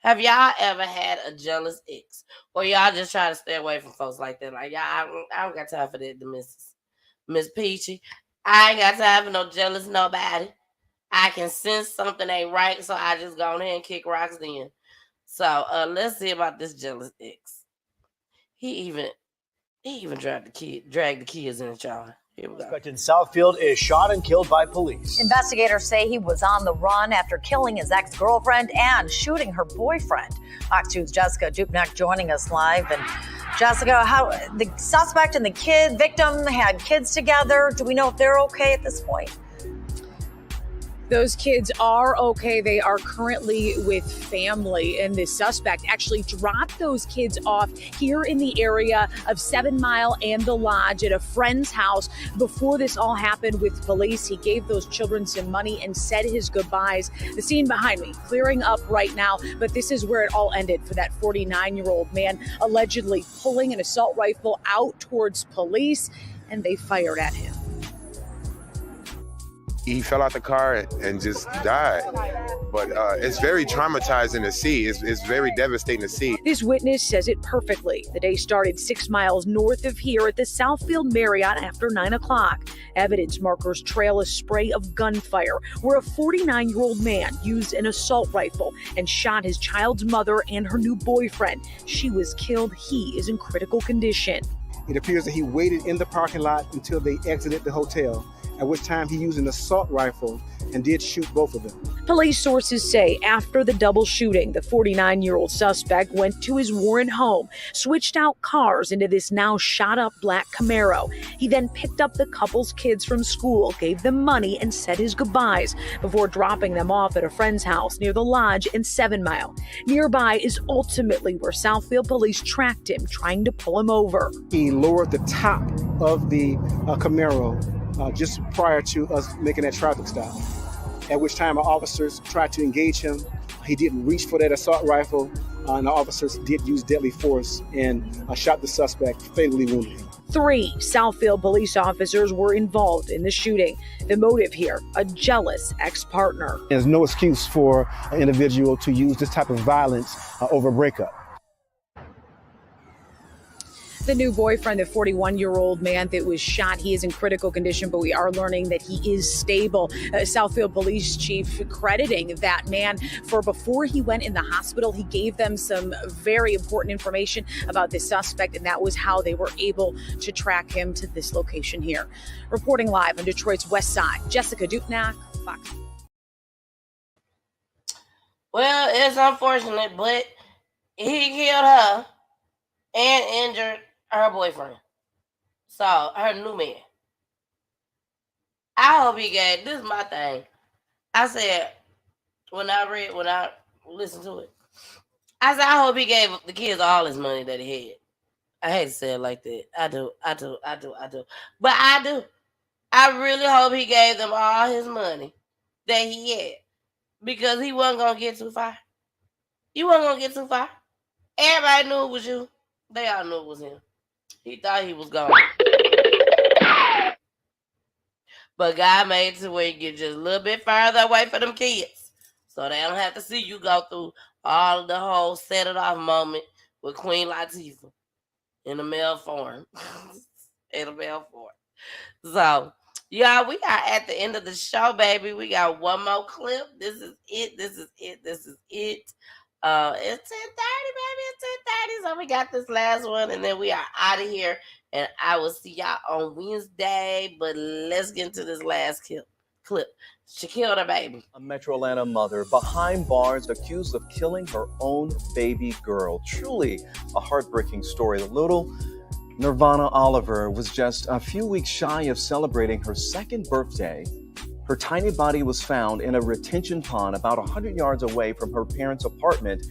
Have y'all ever had a jealous ex? Or y'all just try to stay away from folks like that? Like, y'all, I don't got time for that, the Miss Peachy. I ain't got time for no jealous nobody. I can sense something ain't right, so I just go ahead and kick rocks then. So let's see about this jealous ex. He even dragged the kids in the child. Here we go. Suspect in Southfield is shot and killed by police. Investigators say he was on the run after killing his ex-girlfriend and shooting her boyfriend. Fox 2's Jessica Dupnack joining us live. And Jessica, how the suspect and the victim had kids together? Do we know if they're okay at this point? Those kids are okay. They are currently with family, and the suspect actually dropped those kids off here in the area of 7 Mile and the Lodge at a friend's house before this all happened with police. He gave those children some money and said his goodbyes. The scene behind me clearing up right now, but this is where it all ended for that 49-year-old man allegedly pulling an assault rifle out towards police, and they fired at him. He fell out the car and just died. But it's very traumatizing to see. It's very devastating to see. This witness says it perfectly. The day started 6 miles north of here at the Southfield Marriott after 9 o'clock. Evidence markers trail a spray of gunfire where a 49-year-old man used an assault rifle and shot his child's mother and her new boyfriend. She was killed. He is in critical condition. It appears that he waited in the parking lot until they exited the hotel, at which time he used an assault rifle and did shoot both of them. Police sources say after the double shooting, the 49-year-old suspect went to his Warren home, switched out cars into this now shot-up black Camaro. He then picked up the couple's kids from school, gave them money, and said his goodbyes before dropping them off at a friend's house near the Lodge in 7 Mile. Nearby is ultimately where Southfield police tracked him, trying to pull him over. He lowered the top of the Camaro just prior to us making that traffic stop, at which time our officers tried to engage him. He didn't reach for that assault rifle, and the officers did use deadly force and shot the suspect, fatally wounding him. 3 Southfield police officers were involved in the shooting. The motive here, a jealous ex-partner. There's no excuse for an individual to use this type of violence over a breakup. The new boyfriend, the 41-year-old man that was shot, he is in critical condition, but we are learning that he is stable. Southfield Police Chief crediting that man for before he went in the hospital, he gave them some very important information about the suspect, and that was how they were able to track him to this location here. Reporting live on Detroit's West Side, Jessica Dupnack, Fox. Well, it's unfortunate, but he killed her and injured her boyfriend. So, her new man. I hope he gave. This is my thing. I said when I listened to it, I said I hope he gave the kids all his money that he had. I hate to say it like that. I do. But I do. I really hope he gave them all his money that he had because he wasn't gonna get too far. You wasn't gonna get too far. Everybody knew it was you. They all knew it was him. He thought he was gone. But God made it to where you get just a little bit further away from them kids. So they don't have to see you go through all of the whole set it off moment with Queen Latifah in the male form. In the male form. So, y'all, we are at the end of the show, baby. We got one more clip. This is it. It's 10:30, baby. It's 10:30. So we got this last one, and then we are out of here. And I will see y'all on Wednesday. But let's get into this last clip. She killed her baby. A Metro Atlanta mother behind bars accused of killing her own baby girl. Truly a heartbreaking story. The little Nirvana Oliver was just a few weeks shy of celebrating her second birthday. Her tiny body was found in a retention pond about 100 yards away from her parents' apartment,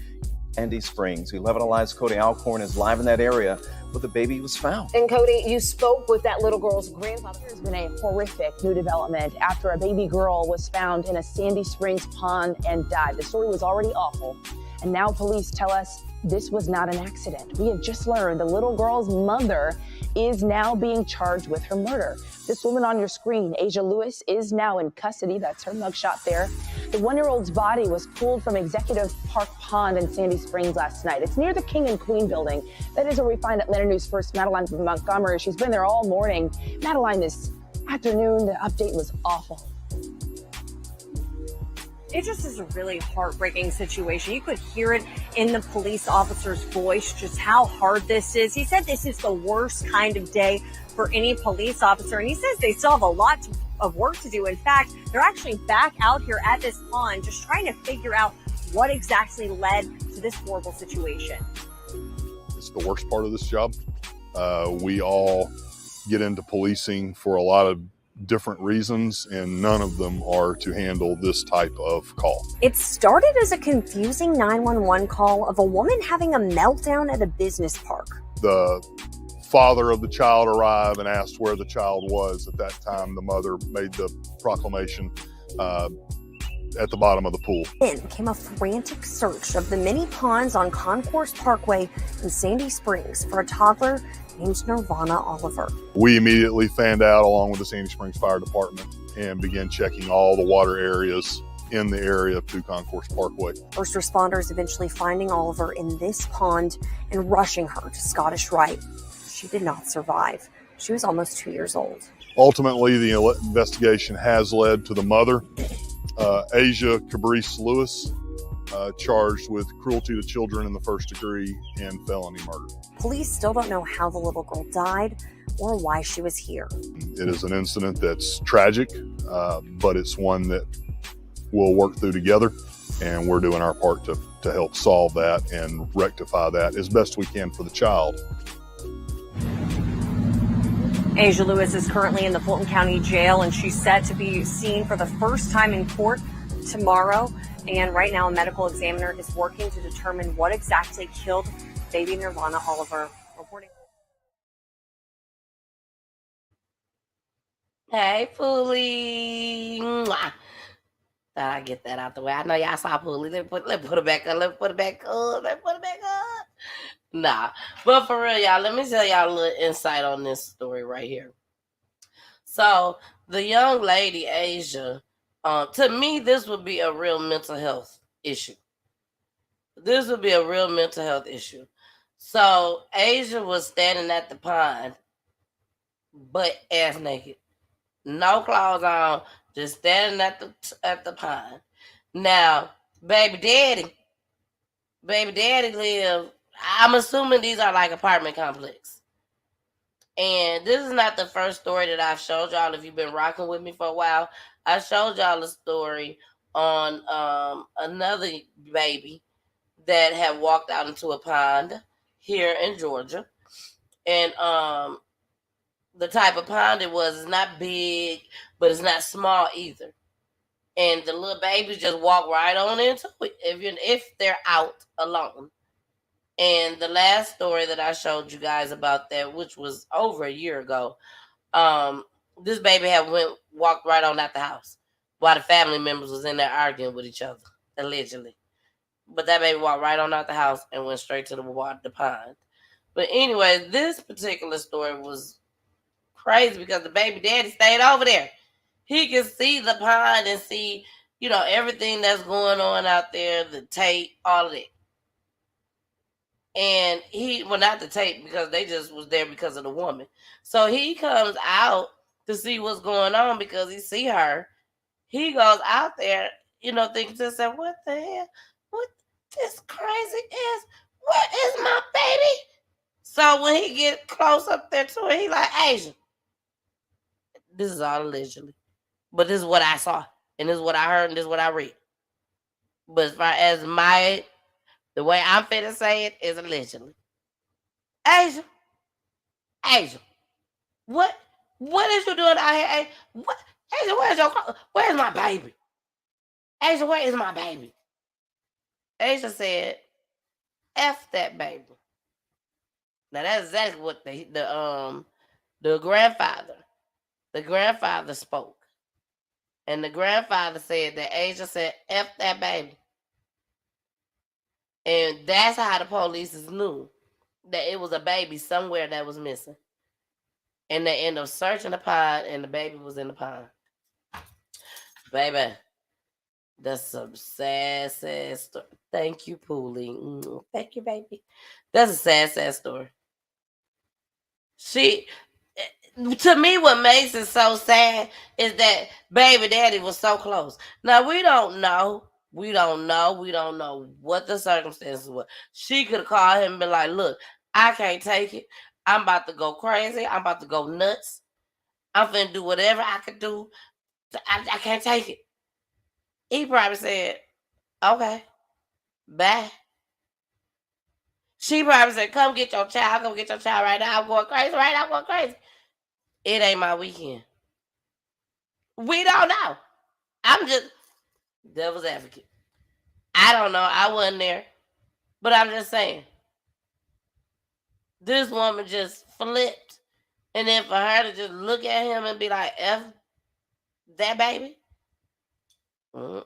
Sandy Springs. 11 Alive's Cody Alcorn is live in that area where the baby was found. And Cody, you spoke with that little girl's grandfather. There's been a horrific new development after a baby girl was found in a Sandy Springs pond and died. The story was already awful, and now police tell us this was not an accident. We have just learned the little girl's mother is now being charged with her murder. This woman on your screen, Asia Lewis, is now in custody. That's her mugshot there. The 1-year-old's body was pulled from Executive Park Pond in Sandy Springs last night. It's near the King and Queen building. That is where we find Atlanta News First Madeline from Montgomery. She's been there all morning. Madeline, this afternoon, the update was awful. It just is a really heartbreaking situation. You could hear it in the police officer's voice, just how hard this is. He said this is the worst kind of day for any police officer. And he says they still have a lot of work to do. In fact, they're actually back out here at this pond, just trying to figure out what exactly led to this horrible situation. It's the worst part of this job. We all get into policing for a lot of different reasons, and none of them are to handle this type of call. It started as a confusing 911 call of a woman having a meltdown at a business park. The father of the child arrived and asked where the child was. At that time, the mother made the proclamation at the bottom of the pool. Then came a frantic search of the many ponds on Concourse Parkway in Sandy Springs for a toddler named Nirvana Oliver. We immediately fanned out along with the Sandy Springs Fire Department and began checking all the water areas in the area to Concourse Parkway. First responders eventually finding Oliver in this pond and rushing her to Scottish Rite. She did not survive. She was almost 2 years old. Ultimately, the investigation has led to the mother, Asia Cabrice Lewis, charged with cruelty to children in the first degree and felony murder. Police still don't know how the little girl died or why she was here. It is an incident that's tragic, but it's one that we'll work through together, and we're doing our part to help solve that and rectify that as best we can for the child. Asia Lewis is currently in the Fulton County Jail, and she's set to be seen for the first time in court tomorrow. And right now, a medical examiner is working to determine what exactly killed baby Nirvana Oliver. Reporting. Hey, Poolie. Thought I'd get that out the way. I know y'all saw Poolie. Let's put it back up. Nah. But for real, y'all, let me tell y'all a little insight on this story right here. So, the young lady, Asia, to me, this would be a real mental health issue. This would be a real mental health issue. So, Asia was standing at the pond, butt ass naked. No clothes on, just standing at the pond. Now, baby daddy live, I'm assuming these are like apartment complex. And this is not the first story that I've showed y'all. If you've been rocking with me for a while, I showed y'all a story on another baby that had walked out into a pond here in Georgia. And the type of pond it was. It's not big, but it's not small either. And the little babies just walk right on into it if they're out alone. And the last story that I showed you guys about that, which was over a year ago, this baby had walked right on out the house while the family members was in there arguing with each other, allegedly. But that baby walked right on out the house and went straight to the pond. But anyway, this particular story was crazy because the baby daddy stayed over there. He could see the pond and see, everything that's going on out there, the tape, all of it. And not the tape, because they just was there because of the woman. So he comes out to see what's going on because he see her. He goes out there, thinking to himself, what the hell? What this crazy is? Where is my baby? So when he get close up there to her, he like, Asian. This is all allegedly. But this is what I saw. And this is what I heard, and this is what I read. But as far as the way I'm finna say it is allegedly. Asia. What is you doing out here? What? Asia, where's my baby? Asia, where is my baby? Asia said, F that baby. Now that's exactly what the grandfather spoke. And the grandfather said that Asia said, F that baby. And that's how the police knew that it was a baby somewhere that was missing. And they ended up searching the pond, and the baby was in the pond. Baby, that's some sad story. Thank you, Poolie. Thank you, baby. That's a sad story. To me, what makes it so sad is that baby daddy was so close. Now, we don't know. We don't know what the circumstances were. She could have called him and be like, look, I can't take it. I'm about to go crazy. I'm about to go nuts. I'm finna do whatever I could do. I can't take it. He probably said, okay, bye. She probably said, come get your child. Come get your child right now. I'm going crazy right now. I'm going crazy. It ain't my weekend. We don't know. I'm just devil's advocate. I don't know. I wasn't there. But I'm just saying. This woman just flipped. And then for her to just look at him and be like, F that baby? That's all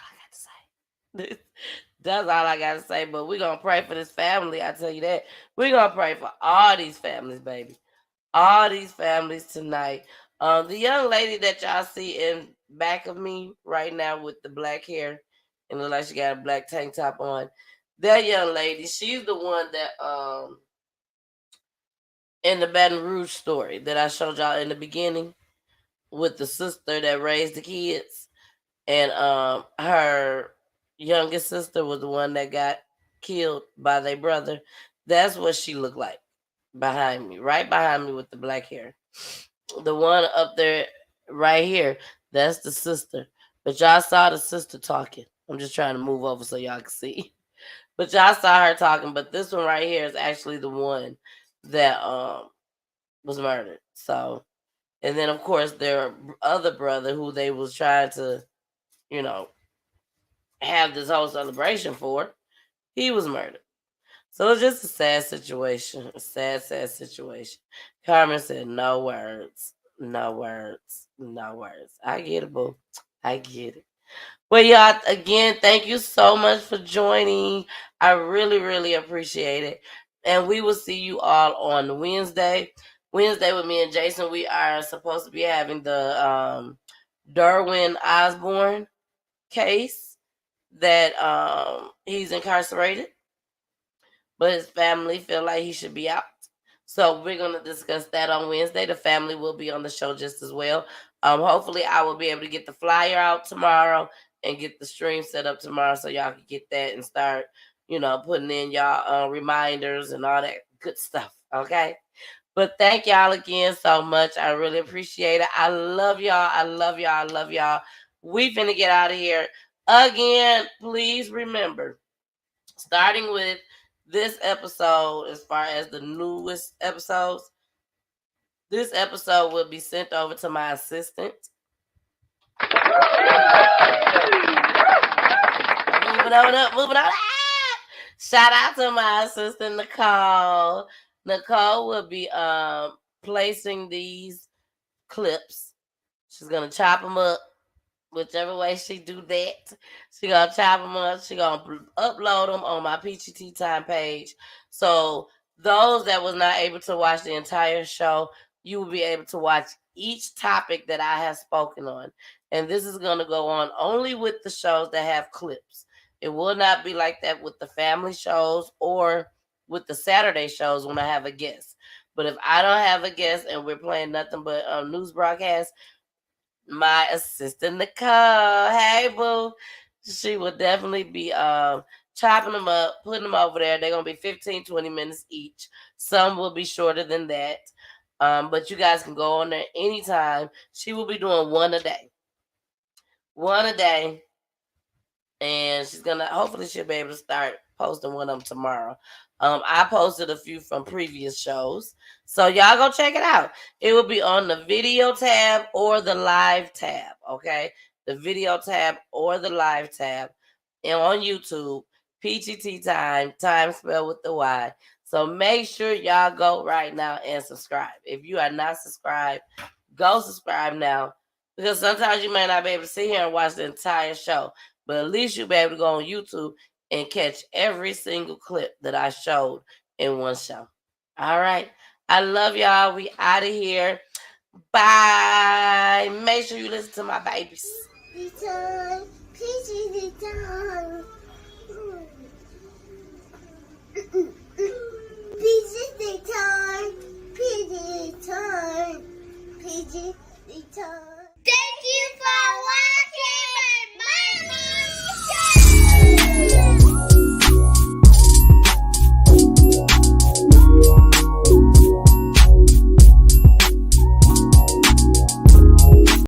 I got to say. That's all I got to say. But we're going to pray for this family. I tell you that. We're going to pray for all these families, baby. All these families tonight. The young lady that y'all see in back of me right now with the black hair and look like she got a black tank top on. That young lady, she's the one that in the Baton Rouge story that I showed y'all in the beginning with the sister that raised the kids. And her youngest sister was the one that got killed by their brother. That's what she looked like behind me, right behind me with the black hair. The one up there right here, that's the sister. But y'all saw the sister talking. I'm just trying to move over so y'all can see. But y'all saw her talking. But this one right here is actually the one that was murdered. So, and then of course their other brother who they was trying to, have this whole celebration for, he was murdered. So it's just a sad situation. A sad situation. Carmen said, no words. No words. No words. I get it, boo. I get it. Well, y'all, again, thank you so much for joining. I really, really appreciate it. And we will see you all on Wednesday. Wednesday with me and Jason, we are supposed to be having the Derwin Osborne case that he's incarcerated. But his family feel like he should be out. So we're going to discuss that on Wednesday. The family will be on the show just as well. Hopefully I will be able to get the flyer out tomorrow and get the stream set up tomorrow so y'all can get that and start, putting in y'all reminders and all that good stuff. Okay? But thank y'all again so much. I really appreciate it. I love y'all. I love y'all. I love y'all. We finna get out of here. Again, please remember, starting with this episode, as far as the newest episodes, this episode will be sent over to my assistant. Moving on. Shout out to my assistant, Nicole. Nicole will be placing these clips. She's going to chop them up. Whichever way she do that, she gonna chop them up. She gonna upload them on my PGT Time page. So those that was not able to watch the entire show, you will be able to watch each topic that I have spoken on. And this is gonna go on only with the shows that have clips. It will not be like that with the family shows or with the Saturday shows when I have a guest. But if I don't have a guest and we're playing nothing but news broadcasts, my assistant Nicole, hey boo, she will definitely be chopping them up, putting them over there. They're gonna be 15-20 minutes each. Some will be shorter than that, but you guys can go on there anytime. She will be doing one a day, and she's gonna, hopefully she'll be able to start posting one of them tomorrow. I posted a few from previous shows, so y'all go check it out. It will be on the video tab or the live tab, okay? The video tab or the live tab, and on YouTube, PGT time spelled with the Y. So make sure y'all go right now and subscribe. If you are not subscribed, go subscribe now, because sometimes you may not be able to sit here and watch the entire show, but at least you'll be able to go on YouTube and catch every single clip that I showed in one show. All right. I love y'all. We out of here. Bye. Make sure you listen to my babies. PGT Time.